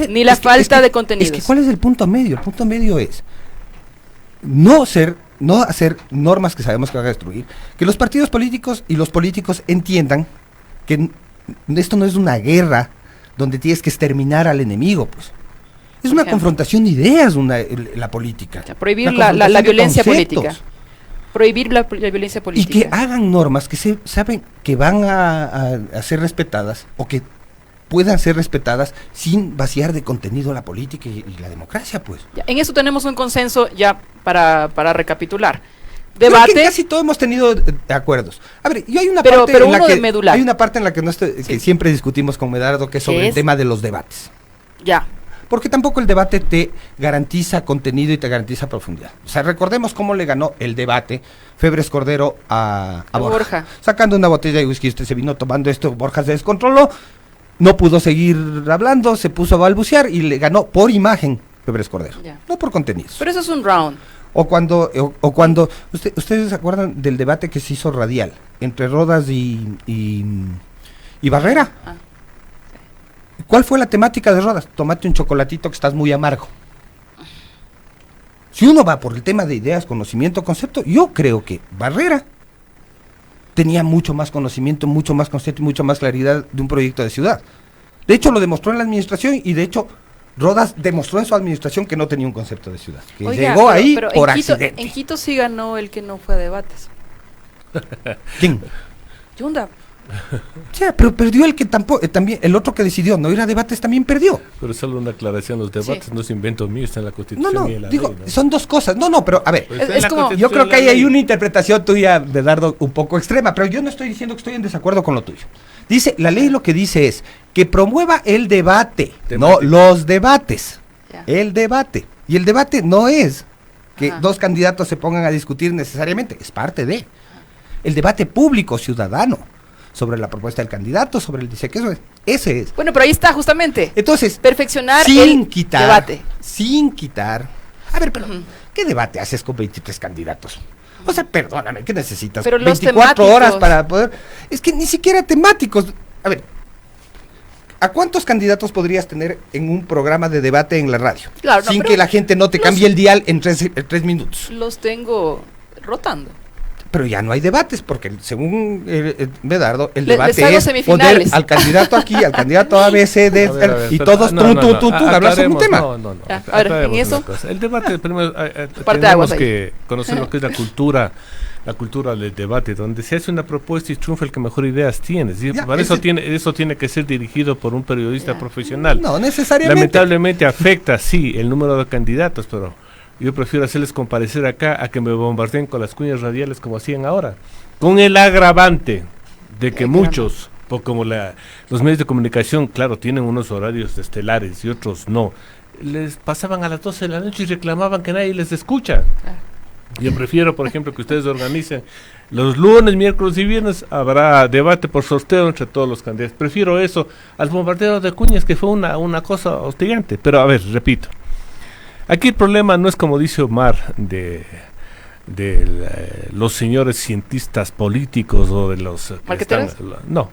ni la falta de contenidos. Es que ¿cuál es el punto medio? El punto medio es no hacer normas que sabemos que van a destruir, que los partidos políticos y los políticos entiendan que esto no es una guerra donde tienes que exterminar al enemigo, pues. Es una Ejemplo. confrontación de ideas la política. O sea, prohibir Una la confrontación de violencia conceptos. política. Prohibir la violencia Y política. que hagan normas que saben que van a ser respetadas, o que puedan ser respetadas sin vaciar de contenido la política y la democracia, pues. Ya, en eso tenemos un consenso ya para recapitular. Creo que Debate. casi todos hemos tenido acuerdos. A ver, yo hay una Pero parte en la uno de que medular. hay una parte en la que que Sí. siempre discutimos con Medardo, que es sobre ¿Qué el es? tema de los debates. Ya. Porque tampoco el debate te garantiza contenido y te garantiza profundidad. O sea, recordemos cómo le ganó el debate Febres Cordero a Borja. Sacando una botella de whisky, usted se vino tomando esto, Borja se descontroló, no pudo seguir hablando, se puso a balbucear y le ganó por imagen Febres Cordero, Ya. no por contenidos. Pero eso es un round. O cuando ustedes se acuerdan del debate que se hizo radial entre Rodas y Barrera. Ah. ¿Cuál fue la temática de Rodas? Tómate un chocolatito que estás muy amargo. Si uno va por el tema de ideas, conocimiento, concepto, yo creo que Barrera tenía mucho más conocimiento, mucho más concepto y mucho más claridad de un proyecto de ciudad. De hecho, lo demostró en la administración, y de hecho Rodas demostró en su administración que no tenía un concepto de ciudad, que Oiga, llegó ahí pero por en Quito, accidente. en Quito sí ganó el que no fue a debates. ¿Quién? Yunda. O sea, pero perdió el que tampoco, también, el otro que decidió no ir a debates también perdió. Pero solo una aclaración, los debates no es invento mío, está en la Constitución No, y en la digo, ley, ¿no? son dos cosas. No, pero a ver, Pues Es está en la como- Constitución yo creo y que la ahí hay ley. una interpretación tuya, Medardo, un poco extrema, pero yo no estoy diciendo que estoy en desacuerdo con lo tuyo. Dice, la ley lo que dice es que promueva el debate, no los debates. Ya. El debate. Y el debate no es que Ajá. dos candidatos se pongan a discutir necesariamente, es parte de. El debate público, ciudadano, sobre la propuesta del candidato, sobre el dice que eso es. Ese es. Bueno, pero ahí está justamente. Entonces, Perfeccionar sin el quitar, debate. sin quitar. A ver, pero Ujú. ¿qué debate haces con 23 candidatos? O sea, perdóname, ¿qué necesitas? Pero los 24 temáticos. horas para poder. Es que ni siquiera temáticos. A ver, ¿a cuántos candidatos podrías tener en un programa de debate en la radio? Claro, no, sin pero que la gente no te los- cambie el dial en 3 minutos. Los tengo rotando. Pero ya no hay debates, porque según Medardo, el Les debate hago es semifinales. poner al candidato aquí, al candidato A, B, C, D, A ver, y pero- todos no, tú, no, tú, no, tú, hablas sobre un aclaremos, tema. No, Ya, a ver, aclaremos en eso. una cosa. El debate, primero, Parte de aguas tenemos ahí. que conocer lo que es la cultura del debate, donde se hace una propuesta y triunfa el que mejor ideas tienes. Y Ya, para eso ese- eso tiene que ser dirigido por un periodista Ya. profesional. No necesariamente. Lamentablemente afecta, sí, el número de candidatos, pero yo prefiero hacerles comparecer acá a que me bombardeen con las cuñas radiales como hacían ahora. Con el agravante de que muchos, como los medios de comunicación, claro, tienen unos horarios estelares y otros no, les pasaban a las 12 de la noche y reclamaban que nadie les escucha. Claro. Yo prefiero, por ejemplo, que ustedes organicen los lunes, miércoles y viernes, habrá debate por sorteo entre todos los candidatos. Prefiero eso al bombardeo de cuñas, que fue una cosa hostigante. Pero a ver, repito, aquí el problema no es como dice Omar de los señores cientistas políticos o de los que ¿Marqueteros? no,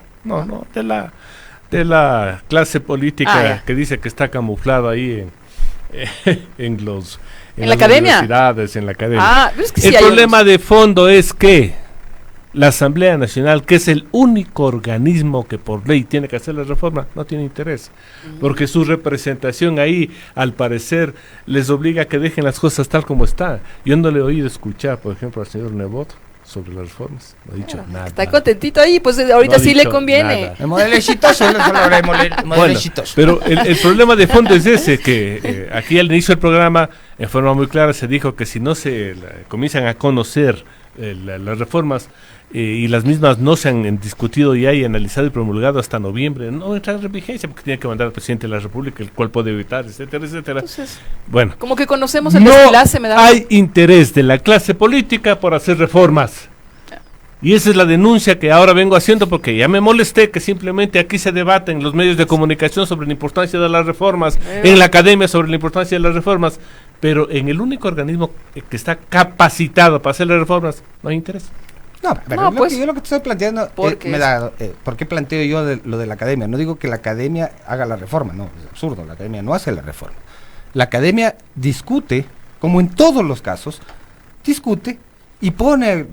de la clase política Ya. que dice que está camuflado ahí en ¿En las la academia? universidades, en la academia. Ah, pero es que sí El hay problema unos. de fondo es que la Asamblea Nacional, que es el único organismo que por ley tiene que hacer la reforma, no tiene interés. Porque su representación ahí, al parecer, les obliga a que dejen las cosas tal como están. Yo no le he oído escuchar, por ejemplo, al señor Nebot sobre las reformas. No ha dicho nada. Está contentito ahí, pues ahorita No ha sí le dicho conviene. nada. El modelo exitoso, solo habrá modelo Bueno, exitoso. pero el problema de fondo es ese, que aquí al inicio del programa, en forma muy clara, se dijo que si no se comienzan a conocer las reformas y las mismas no se han discutido y hay analizado y promulgado hasta noviembre, no entra en vigencia porque tiene que mandar al presidente de la República, el cual puede evitar, etcétera, etcétera. Entonces, Bueno, como que conocemos el no desenlace, me da. hay interés de la clase política por hacer reformas. Y esa es la denuncia que ahora vengo haciendo, porque ya me molesté que simplemente aquí se debate en los medios de comunicación sobre la importancia de las reformas, en la academia sobre la importancia de las reformas, pero en el único organismo que está capacitado para hacer las reformas no hay interés. No, pero No, lo pues, que yo lo que te estoy planteando, porque ¿por qué planteo yo lo de la academia? No digo que la academia haga la reforma, no, es absurdo, la academia no hace la reforma. La academia discute, como en todos los casos, discute y pone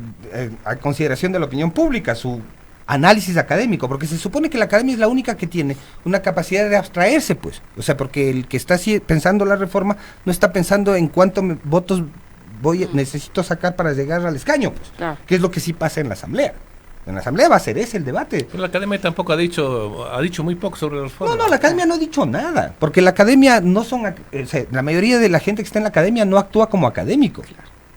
a consideración de la opinión pública su análisis académico, porque se supone que la academia es la única que tiene una capacidad de abstraerse, pues. O sea, porque el que está pensando la reforma no está pensando en cuántos votos necesito sacar para llegar al escaño, pues. Claro. Que es lo que sí pasa en la asamblea. En la asamblea va a ser ese el debate. Pero la academia tampoco ha dicho muy poco sobre las reformas. No, la academia no ha dicho nada, porque la academia no son, o sea, la mayoría de la gente que está en la academia no actúa como académico.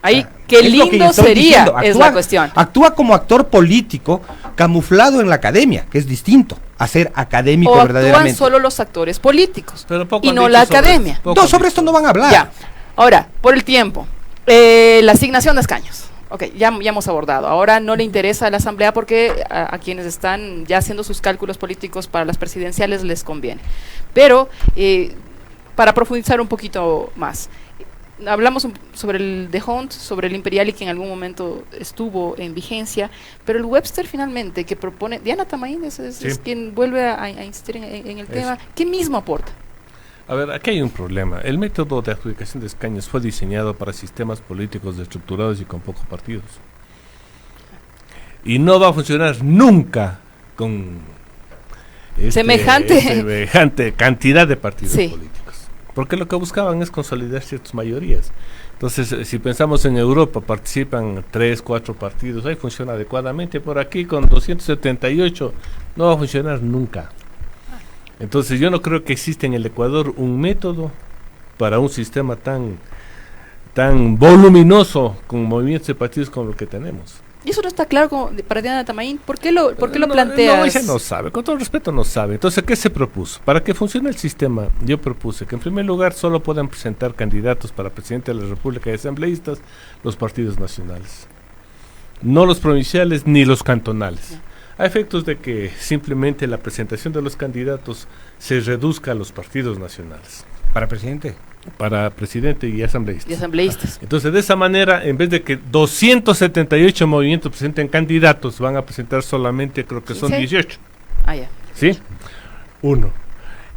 Ahí, qué Es lo que yo lindo estoy sería, diciendo, es la cuestión. Actúa como actor político camuflado en la academia, que es distinto a ser académico O actúan verdaderamente. solo los actores políticos Pero poco y han no dicho la sobre academia. eso, poco No, han sobre dicho. esto no van a hablar. Ya. Ahora, por el tiempo. La asignación de escaños. Ok, ya hemos abordado. Ahora no le interesa a la Asamblea porque a quienes están ya haciendo sus cálculos políticos para las presidenciales les conviene. Pero, para profundizar un poquito más, hablamos sobre el de Hunt, sobre el Imperial y que en algún momento estuvo en vigencia, pero el Webster finalmente que propone, Diana Tamaín es quien vuelve a insistir en el tema, ¿qué mismo aporta? A ver, aquí hay un problema. El método de adjudicación de escaños fue diseñado para sistemas políticos destructurados y con pocos partidos. Y no va a funcionar nunca con semejante cantidad de partidos Sí. políticos. Porque lo que buscaban es consolidar ciertas mayorías. Entonces, si pensamos en Europa, participan 3, 4 partidos, ahí funciona adecuadamente. Por aquí, con 278, no va a funcionar nunca. Entonces, yo no creo que exista en el Ecuador un método para un sistema tan voluminoso con movimientos de partidos como el que tenemos. Y eso no está claro para Diana Tamaín. ¿Por qué lo planteas? No, ella no sabe, con todo respeto no sabe. Entonces, ¿qué se propuso? Para que funcione el sistema, yo propuse que en primer lugar solo puedan presentar candidatos para presidente de la República y asambleístas los partidos nacionales. No los provinciales ni los cantonales. No. A efectos de que simplemente la presentación de los candidatos se reduzca a los partidos nacionales. ¿Para presidente? Para presidente y asambleístas. Y asambleístas. Entonces, de esa manera, en vez de que 278 movimientos presenten candidatos, van a presentar solamente, creo que son 18. Ah, ya. ¿Sí? 1.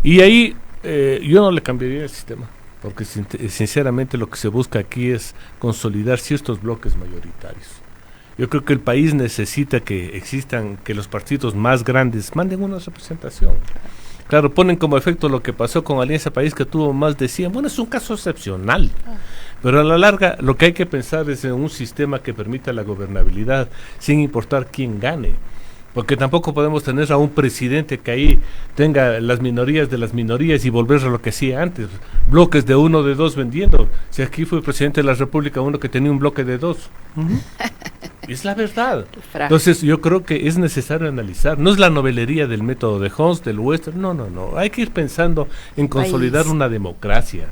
Y ahí yo no le cambiaría el sistema, porque sinceramente lo que se busca aquí es consolidar ciertos bloques mayoritarios. Yo creo que el país necesita que existan, que los partidos más grandes manden una representación. Claro, ponen como efecto lo que pasó con Alianza País, que tuvo más de 100. Bueno, es un caso excepcional, pero a la larga lo que hay que pensar es en un sistema que permita la gobernabilidad, sin importar quién gane. Porque tampoco podemos tener a un presidente que ahí tenga las minorías de las minorías y volver a lo que hacía antes, bloques de 1, de 2 vendiendo. Si aquí fue presidente de la República uno que tenía un bloque de 2. Es la verdad. Entonces yo creo que es necesario analizar, no es la novelería del método de Homs, del Western, no, hay que ir pensando en consolidar una democracia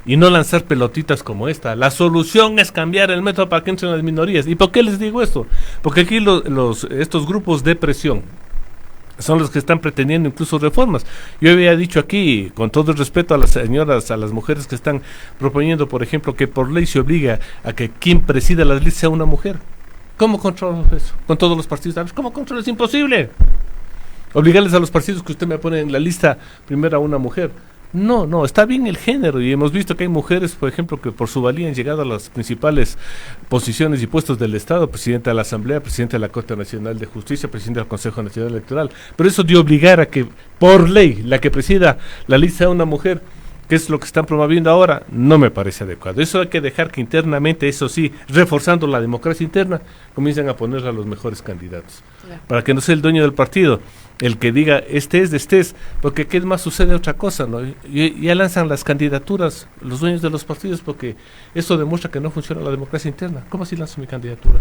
y no lanzar pelotitas como esta. La solución es cambiar el método para que entren las minorías. ¿Y por qué les digo esto? Porque aquí estos grupos de presión son los que están pretendiendo incluso reformas. Yo había dicho aquí, con todo el respeto a las señoras, a las mujeres que están proponiendo, por ejemplo, que por ley se obliga a que quien presida las listas sea una mujer. ¿Cómo controlo eso? Con todos los partidos. ¿Cómo controlo? Es imposible. Obligarles a los partidos que usted me pone en la lista primero a una mujer. No, está bien el género, y hemos visto que hay mujeres, por ejemplo, que por su valía han llegado a las principales posiciones y puestos del Estado, presidenta de la Asamblea, presidenta de la Corte Nacional de Justicia, presidenta del Consejo Nacional Electoral. Pero eso de obligar a que, por ley, la que presida la lista sea una mujer, que es lo que están promoviendo ahora, no me parece adecuado. Eso hay que dejar que internamente, eso sí, reforzando la democracia interna, comiencen a poner a los mejores candidatos. Claro. Para que no sea el dueño del partido el que diga, este es, porque ¿qué más sucede? Otra cosa, ¿no? Ya lanzan las candidaturas los dueños de los partidos, porque eso demuestra que no funciona la democracia interna. ¿Cómo así lanzo mi candidatura?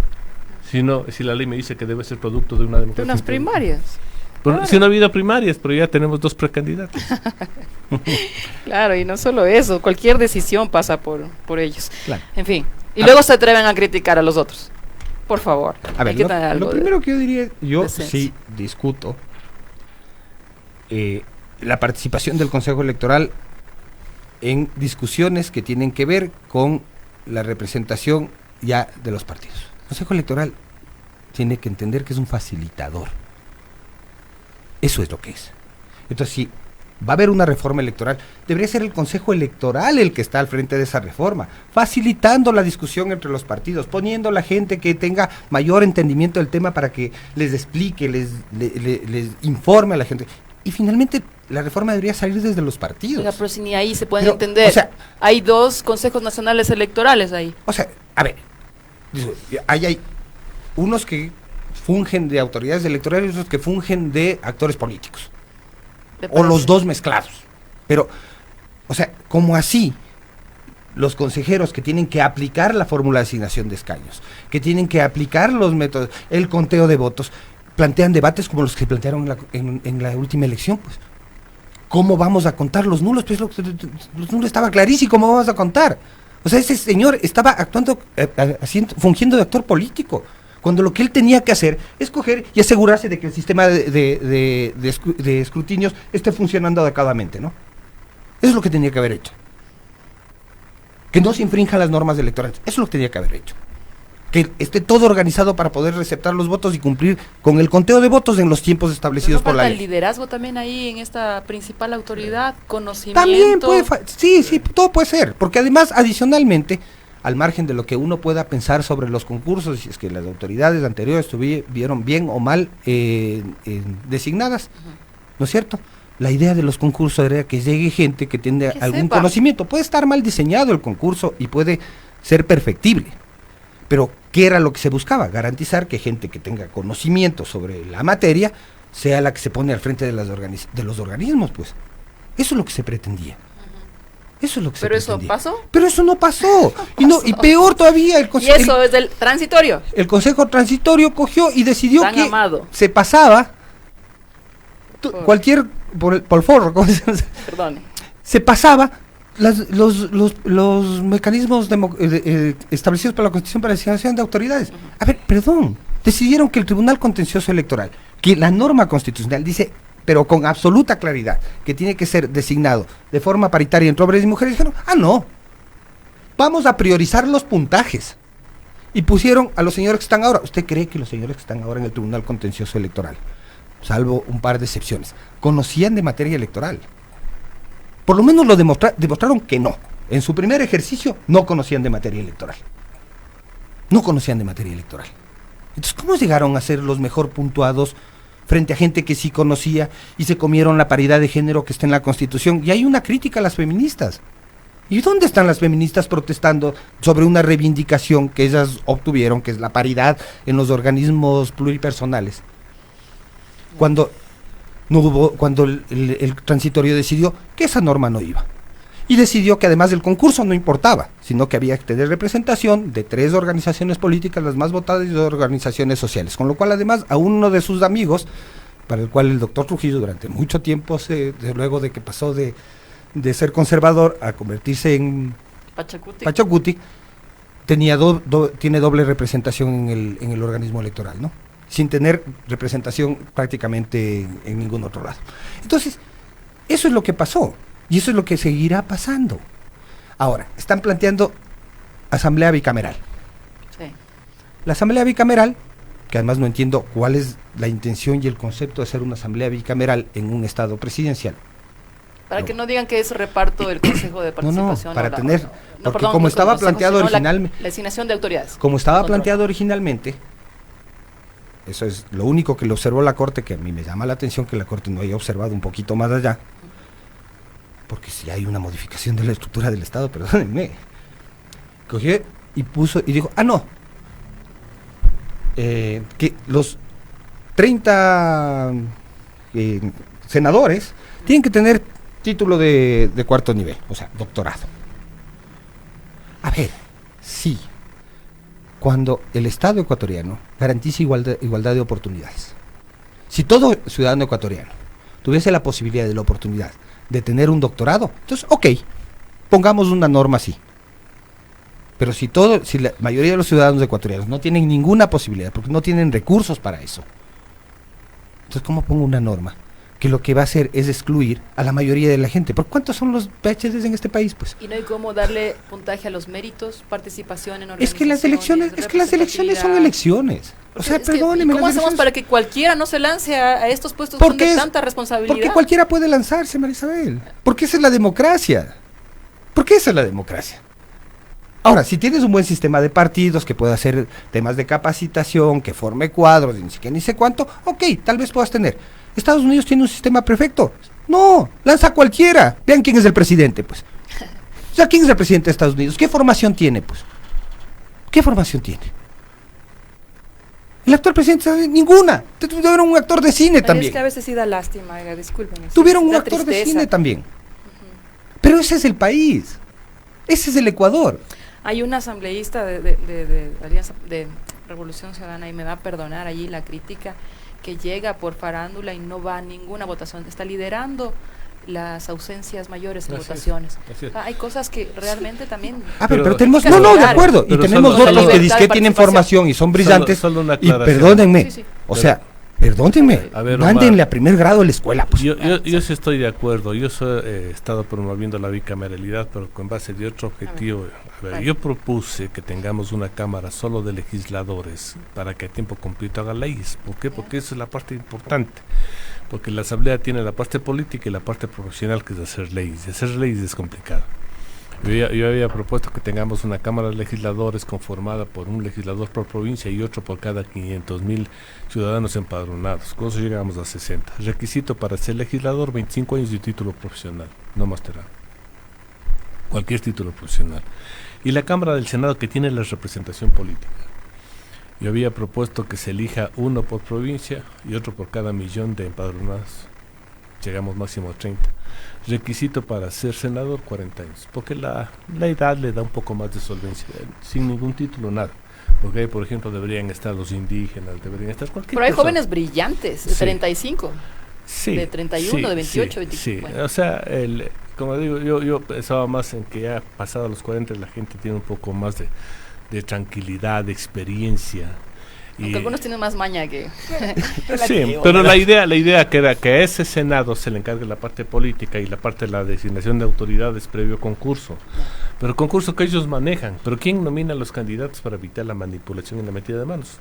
Si la ley me dice que debe ser producto de una democracia interna. De unas primarias. Claro. Si no ha habido primarias, pero ya tenemos 2 precandidatos. Claro, y no solo eso, cualquier decisión pasa por ellos. Claro. En fin, y luego se atreven a criticar a los otros. Por favor. A ver, lo primero que yo diría, yo sí discuto la participación del Consejo Electoral en discusiones que tienen que ver con la representación ya de los partidos. El Consejo Electoral tiene que entender que es un facilitador. Eso es lo que es. Entonces, si va a haber una reforma electoral, debería ser el Consejo Electoral el que está al frente de esa reforma, facilitando la discusión entre los partidos, poniendo a la gente que tenga mayor entendimiento del tema para que les explique, les informe a la gente. Y finalmente, la reforma debería salir desde los partidos. Pero si ni ahí se pueden entender. O sea, hay 2 consejos nacionales electorales ahí. O sea, a ver, hay unos que fungen de autoridades electorales y otros que fungen de actores políticos. O los 2 mezclados. Pero, o sea, como así, los consejeros que tienen que aplicar la fórmula de asignación de escaños, que tienen que aplicar los métodos, el conteo de votos, plantean debates como los que plantearon en la última elección, pues. ¿Cómo vamos a contar los nulos? Pues los nulos estaba clarísimo, ¿cómo vamos a contar? O sea, ese señor estaba actuando, fungiendo de actor político, cuando lo que él tenía que hacer es coger y asegurarse de que el sistema de escrutinios esté funcionando adecuadamente, ¿no? Eso es lo que tenía que haber hecho. Que no se infrinjan las normas electorales, eso es lo que tenía que haber hecho. Que esté todo organizado para poder receptar los votos y cumplir con el conteo de votos en los tiempos establecidos por la ley. ¿El liderazgo también ahí en esta principal autoridad? ¿Conocimiento? También puede, sí, todo puede ser, porque además, adicionalmente, al margen de lo que uno pueda pensar sobre los concursos, si es que las autoridades anteriores estuvieron bien o mal designadas, ¿no es cierto? La idea de los concursos era que llegue gente que tiene algún conocimiento. Puede estar mal diseñado el concurso y puede ser perfectible. Pero, ¿qué era lo que se buscaba? Garantizar que gente que tenga conocimiento sobre la materia sea la que se pone al frente de los organismos, pues. Eso es lo que se pretendía. Eso es lo que se pretendía. ¿Pero eso pasó? Pero eso no pasó. Y peor todavía, ¿Y eso es del transitorio? El Consejo Transitorio cogió y decidió Tan que amado. se pasaba por forro, ¿cómo se llama? Perdone. Se pasaba los mecanismos establecidos por la Constitución para la designación de autoridades. A ver, perdón, decidieron que el Tribunal Contencioso Electoral, que la norma constitucional dice, pero con absoluta claridad, que tiene que ser designado de forma paritaria entre hombres y mujeres, dijeron, no, vamos a priorizar los puntajes. Y pusieron a los señores que están ahora. ¿Usted cree que los señores que están ahora en el Tribunal Contencioso Electoral, salvo un par de excepciones, conocían de materia electoral? Por lo menos lo demostraron que no. En su primer ejercicio no conocían de materia electoral. No conocían de materia electoral. Entonces, ¿cómo llegaron a ser los mejor puntuados frente a gente que sí conocía y se comieron la paridad de género que está en la Constitución? Y hay una crítica a las feministas. ¿Y dónde están las feministas protestando sobre una reivindicación que ellas obtuvieron, que es la paridad en los organismos pluripersonales? Cuando el transitorio decidió que esa norma no iba. Y decidió que además del concurso no importaba, sino que había que tener representación de 3 organizaciones políticas, las más votadas, y 2 organizaciones sociales. Con lo cual, además, a uno de sus amigos, para el cual el doctor Trujillo durante mucho tiempo, luego de que pasó de ser conservador a convertirse en Pachacuti, tiene doble representación en el organismo electoral, ¿no? Sin tener representación prácticamente en ningún otro lado. Entonces, eso es lo que pasó. Y eso es lo que seguirá pasando. Ahora, están planteando asamblea bicameral. Sí. La asamblea bicameral, que además no entiendo cuál es la intención y el concepto de hacer una asamblea bicameral en un estado presidencial. Para que no digan que es reparto del Consejo de Participación. Para tener, porque como estaba planteado originalmente, la designación de autoridades. Como estaba planteado originalmente, eso es lo único que le observó la Corte, que a mí me llama la atención que la Corte no haya observado un poquito más allá. Porque si hay una modificación de la estructura del Estado, perdónenme, cogió y puso y dijo, no, que los 30 senadores tienen que tener título de cuarto nivel, o sea, doctorado. A ver, sí, cuando el Estado ecuatoriano garantiza igualdad de oportunidades, si todo ciudadano ecuatoriano tuviese la posibilidad de la oportunidad de tener un doctorado, entonces, pongamos una norma así. Pero si la mayoría de los ciudadanos ecuatorianos no tienen ninguna posibilidad, porque no tienen recursos para eso, entonces, ¿cómo pongo una norma que lo que va a hacer es excluir a la mayoría de la gente? ¿Por cuántos son los PhDs en este país, pues? Y no hay cómo darle puntaje a los méritos, participación en organizaciones. Es que las elecciones son elecciones. O sea, perdóneme. ¿Cómo hacemos para que cualquiera no se lance a estos puestos de tanta responsabilidad? Porque cualquiera puede lanzarse, María Isabel. Porque esa es la democracia. Porque esa es la democracia. Ahora, si tienes un buen sistema de partidos que pueda hacer temas de capacitación, que forme cuadros, ni siquiera ni sé cuánto, tal vez puedas tener. Estados Unidos tiene un sistema perfecto. No, lanza a cualquiera. Vean quién es el presidente, pues. O sea, ¿quién es el presidente de Estados Unidos? ¿Qué formación tiene, pues? ¿Qué formación tiene? El actual presidente, ninguna. Tuvieron un actor de cine también. Es que a veces sí da lástima, discúlpenme. Tuvieron un actor de cine también. Pero ese es el país. Ese es el Ecuador. Hay una asambleísta de Alianza de Revolución Ciudadana, y me va a perdonar allí la crítica, que llega por farándula y no va a ninguna votación, está liderando las ausencias mayores en votaciones. Hay cosas que realmente también... pero tenemos... de acuerdo, y tenemos otros que tienen formación y son brillantes, solo y perdónenme, perdónenme, mándenle a primer grado a la escuela. Pues. Yo sí estoy de acuerdo, yo he estado promoviendo la bicameralidad, pero con base de otro objetivo. Yo propuse que tengamos una cámara solo de legisladores para que a tiempo completo haga leyes. ¿Por qué? Porque esa es la parte importante. Porque la asamblea tiene la parte política y la parte profesional, que es hacer leyes. Y hacer leyes es complicado. Yo había propuesto que tengamos una cámara de legisladores conformada por un legislador por provincia y otro por cada 500,000 ciudadanos empadronados. Con eso llegamos a 60. Requisito para ser legislador, 25 años de título profesional, no masterado. cualquier título profesional. Y la Cámara del Senado, que tiene la representación política. Yo había propuesto que se elija uno por provincia y otro por cada millón de empadronados. Llegamos máximo a 30. Requisito para ser senador, 40 años, porque la edad le da un poco más de solvencia, sin ningún título, nada. Porque ahí, por ejemplo, deberían estar los indígenas, deberían estar cualquier Pero hay persona. jóvenes brillantes, de Sí. 35, Sí, de 31, sí, de 28, sí, 25. sí. Bueno. O sea, como digo, yo pensaba más en que ya pasado los 40 la gente tiene un poco más de tranquilidad, de experiencia. Aunque algunos tienen más maña que... Sí, pero la idea que era que a ese Senado se le encargue la parte política y la parte de la designación de autoridades previo concurso. Pero concurso que ellos manejan. Pero ¿quién nomina a los candidatos para evitar la manipulación y la metida de manos?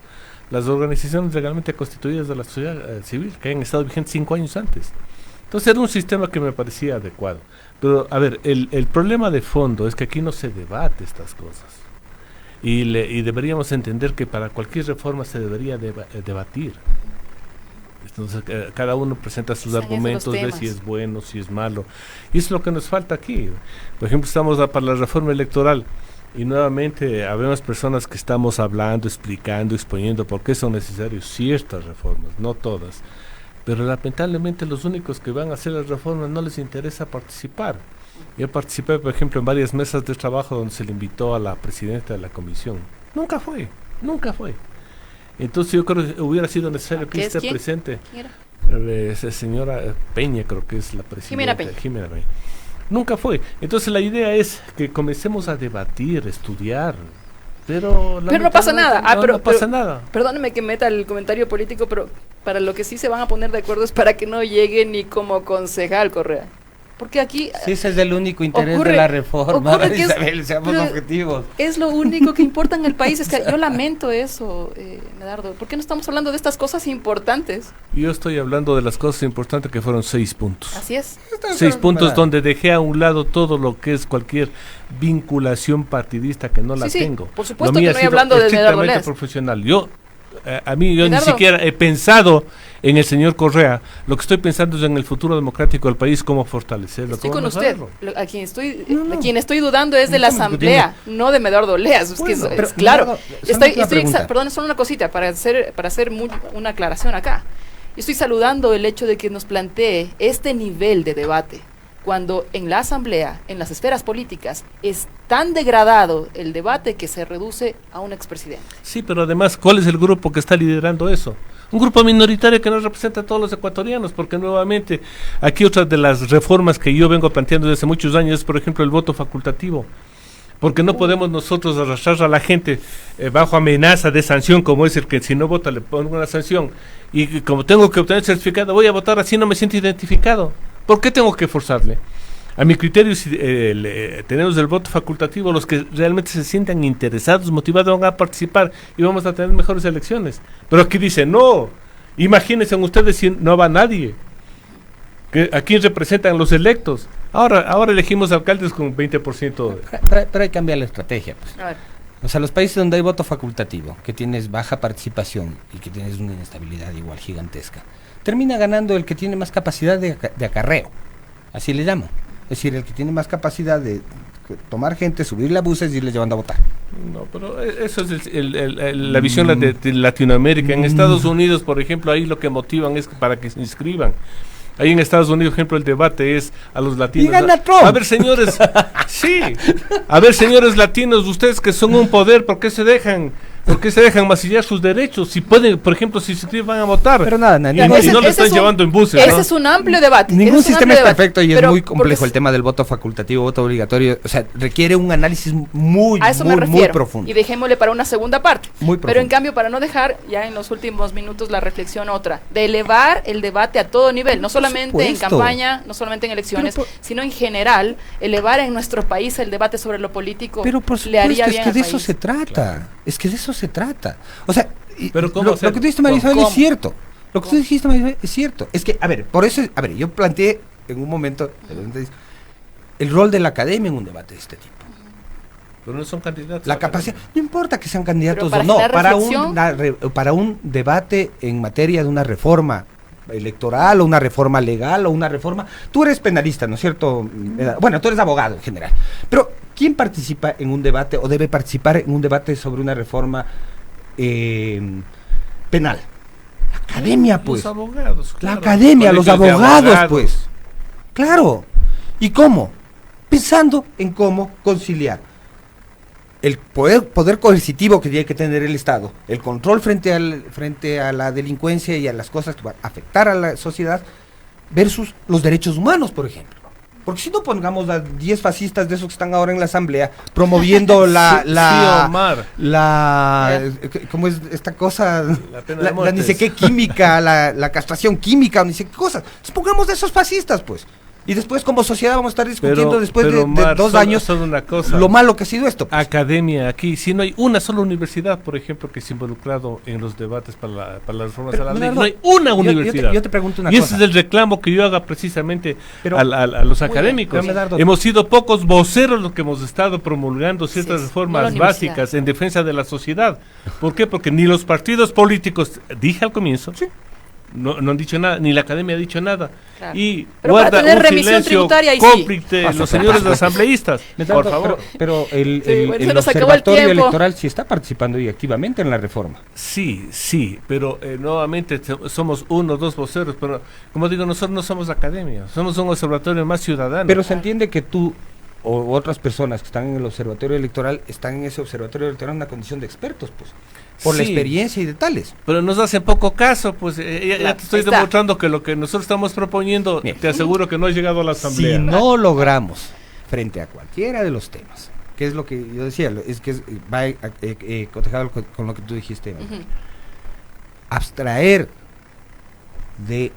Las organizaciones legalmente constituidas de la sociedad civil, que han estado vigentes 5 años antes. Entonces era un sistema que me parecía adecuado. Pero, a ver, el problema de fondo es que aquí no se debate estas cosas. Y deberíamos entender que para cualquier reforma se debería debatir. Entonces cada uno presenta sus argumentos, ve si es bueno, si es malo. Y eso es lo que nos falta aquí. Por ejemplo, estamos para la reforma electoral y nuevamente habemos personas que estamos hablando, explicando, exponiendo por qué son necesarias ciertas reformas, no todas. Pero lamentablemente los únicos que van a hacer las reformas no les interesa participar. Yo participé, por ejemplo, en varias mesas de trabajo donde se le invitó a la presidenta de la comisión. Nunca fue. Entonces yo creo que hubiera sido necesario que esté presente. Esa señora Peña, creo que es la presidenta. Jimena Peña. Nunca fue. Entonces la idea es que comencemos a debatir, estudiar. Pero no pasa nada. No pasa nada. Perdóneme que meta el comentario político, pero para lo que sí se van a poner de acuerdo es para que no llegue ni como concejal, Correa. Porque aquí... Sí, ese es el único interés de la reforma, Isabel, seamos objetivos. Es lo único que importa en el país. Es que yo lamento eso, Medardo. ¿Por qué no estamos hablando de estas cosas importantes? Yo estoy hablando de las cosas importantes que fueron 6 puntos. Así es. 6 puntos donde dejé a un lado todo lo que es cualquier vinculación partidista que no la tengo. Por supuesto que no estoy hablando de Medardo Leas. Profesional. Yo ni siquiera he pensado en el señor Correa. Lo que estoy pensando es en el futuro democrático del país, cómo fortalecerlo. Estoy con usted. A quien estoy dudando es de la Asamblea, no de Medardo Leas. Es claro. Perdón, solo una cosita para hacer una aclaración acá. Yo estoy saludando el hecho de que nos plantee este nivel de debate, cuando en la Asamblea, en las esferas políticas, es tan degradado el debate que se reduce a un expresidente. Sí, pero además, ¿cuál es el grupo que está liderando eso? Un grupo minoritario que no representa a todos los ecuatorianos, porque nuevamente, aquí otra de las reformas que yo vengo planteando desde hace muchos años es, por ejemplo, el voto facultativo. Porque no podemos nosotros arrastrar a la gente bajo amenaza de sanción, como es el que si no vota le pongo una sanción, y como tengo que obtener certificado, voy a votar así, no me siento identificado. ¿Por qué tengo que forzarle? A mi criterio, si tenemos el voto facultativo, los que realmente se sientan interesados, motivados, van a participar y vamos a tener mejores elecciones. Pero aquí dice, no, imagínense ustedes si no va nadie. ¿A quién representan los electos? Ahora elegimos alcaldes con 20%. Pero hay que cambiar la estrategia. Pues. A ver. O sea, los países donde hay voto facultativo, que tienes baja participación y que tienes una inestabilidad igual gigantesca, termina ganando el que tiene más capacidad de acarreo, así le llaman. Es decir, el que tiene más capacidad de tomar gente, subirle a buses y irles llevando a votar. No, pero eso es la visión de Latinoamérica. En Estados Unidos, por ejemplo, ahí lo que motivan es para que se inscriban. Ahí en Estados Unidos, por ejemplo, el debate es a los latinos. ¡Y gana Trump! A ver, señores, sí. A ver, señores latinos, ustedes que son un poder, ¿por qué se dejan masillar sus derechos? Si pueden, por ejemplo, si se inscriben, van a votar. Pero nada, y no le están llevando en buses. Ese es un amplio debate. Ningún sistema es perfecto y es muy complejo el tema del voto facultativo, voto obligatorio. O sea, requiere un análisis muy profundo. Y dejémosle para una segunda parte. Muy profundo. Pero en cambio, para no dejar ya en los últimos minutos la reflexión otra, de elevar el debate a todo nivel, no solamente en campaña, no solamente en elecciones, sino en general, elevar en nuestro país el debate sobre lo político. Pero por supuesto, le haría bien es que de al eso país. se trata. Claro. Es que de eso se trata. O sea, pero lo que tú dijiste, María Isabel, es cierto. Lo que tú dijiste, María Isabel, es cierto. Es que, por eso, yo planteé en un momento el rol de la academia en un debate de este tipo. Pero no son candidatos. La capacidad, no importa que sean candidatos o no, para un debate en materia de una reforma electoral o una reforma legal o una reforma. Tú eres penalista, ¿no es cierto? Bueno, tú eres abogado en general. Pero ¿quién participa en un debate o debe participar en un debate sobre una reforma penal? La academia, pues. Los abogados. La claro. academia, los Colegios de abogados, pues. Claro. ¿Y cómo? Pensando en cómo conciliar el poder coercitivo que tiene que tener el Estado, el control frente a la delincuencia y a las cosas que van a afectar a la sociedad, versus los derechos humanos, por ejemplo. Porque si no pongamos a 10 fascistas de esos que están ahora en la asamblea promoviendo ¿cómo es esta cosa? La ni sé qué química, la castración química, o ni sé qué cosas. Entonces pongamos de esos fascistas, pues. Y después como sociedad vamos a estar discutiendo después de 2 años una cosa, lo malo que ha sido esto. Pues. Academia, aquí, si no hay una sola universidad, por ejemplo, que se ha involucrado en los debates para las reformas a la ley, no hay una universidad. Yo te pregunto una cosa. Y cosa. ese es el reclamo que yo haga precisamente a los académicos. Hemos sido pocos voceros los que hemos estado promulgando ciertas reformas básicas en defensa de la sociedad. ¿Por qué? Porque ni los partidos políticos, dije al comienzo, no han dicho nada, ni la academia ha dicho nada. Claro. Y pero guarda para tener un remisión silencio tributaria cómplice los señores asambleístas. Por favor. Pero el se nos acabó el observatorio tiempo. electoral sí está participando y activamente en la reforma. Sí, pero nuevamente somos 1 o 2 voceros, pero como digo, nosotros no somos academia, somos un observatorio más ciudadano. Pero se entiende que tú o otras personas que están en el observatorio electoral están en ese observatorio electoral en una condición de expertos, pues. Por la experiencia y de tales. Pero nos hacen poco caso, pues ya te estoy demostrando que lo que nosotros estamos proponiendo, te aseguro que no ha llegado a la asamblea. Si no logramos, frente a cualquiera de los temas, que es lo que yo decía, es que va cotejado con lo que tú dijiste, abstraer de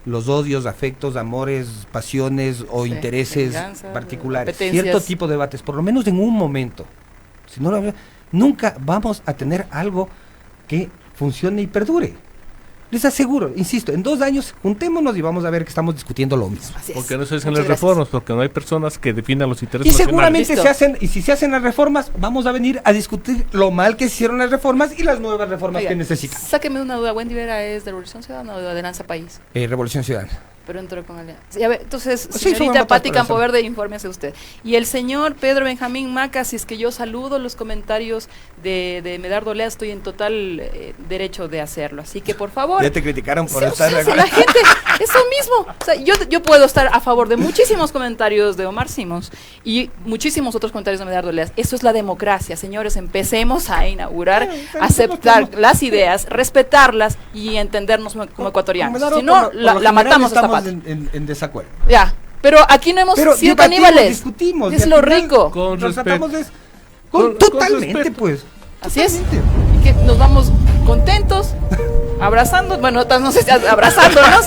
los odios, afectos, amores, pasiones o intereses particulares, cierto tipo de debates, por lo menos en un momento, si no lo nunca vamos a tener algo que funcione y perdure. Les aseguro, insisto, en 2 años juntémonos y vamos a ver que estamos discutiendo lo mismo. Porque no se hacen las reformas, porque no hay personas que definan los intereses y seguramente se hacen, y si se hacen las reformas, vamos a venir a discutir lo mal que se hicieron las reformas y las nuevas reformas que necesitan. Sáqueme una duda, ¿Wendy Vera es de Revolución Ciudadana o de Alianza País? Revolución Ciudadana. Pero entró con Alianza. A ver, entonces, señorita Patti Campoverde, infórmese usted. Y el señor Pedro Benjamín Maca, si es que yo saludo los comentarios de Medardo Lea, estoy en total derecho de hacerlo. Así que, por favor. Ya te criticaron por estar... La gente, eso mismo. O sea, yo puedo estar a favor de muchísimos comentarios de Omar Simons y muchísimos otros comentarios de Medardo Lea. Eso es la democracia, señores. Empecemos a inaugurar, aceptar las ideas, respetarlas y entendernos como ecuatorianos. Si no, la matamos hasta en desacuerdo. Ya, pero aquí no hemos sido caníbales. Discutimos. Es lo rico. Con respeto. Totalmente, pues. Así es. Y que nos vamos contentos, abrazando, bueno, no sé si abrazándonos,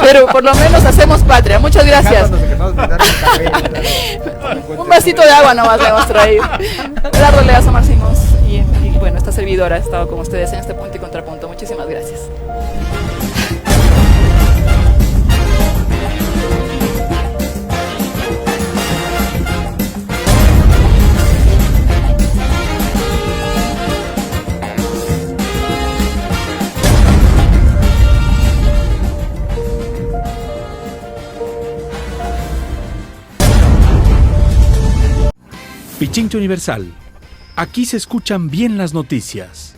pero por lo menos hacemos patria. Muchas gracias. Un vasito de agua nomás le hemos traído. Medardo Lea, Omar Simons y bueno, esta servidora ha estado con ustedes en este punto y contrapunto. Muchísimas gracias. Pichincha Universal. Aquí se escuchan bien las noticias.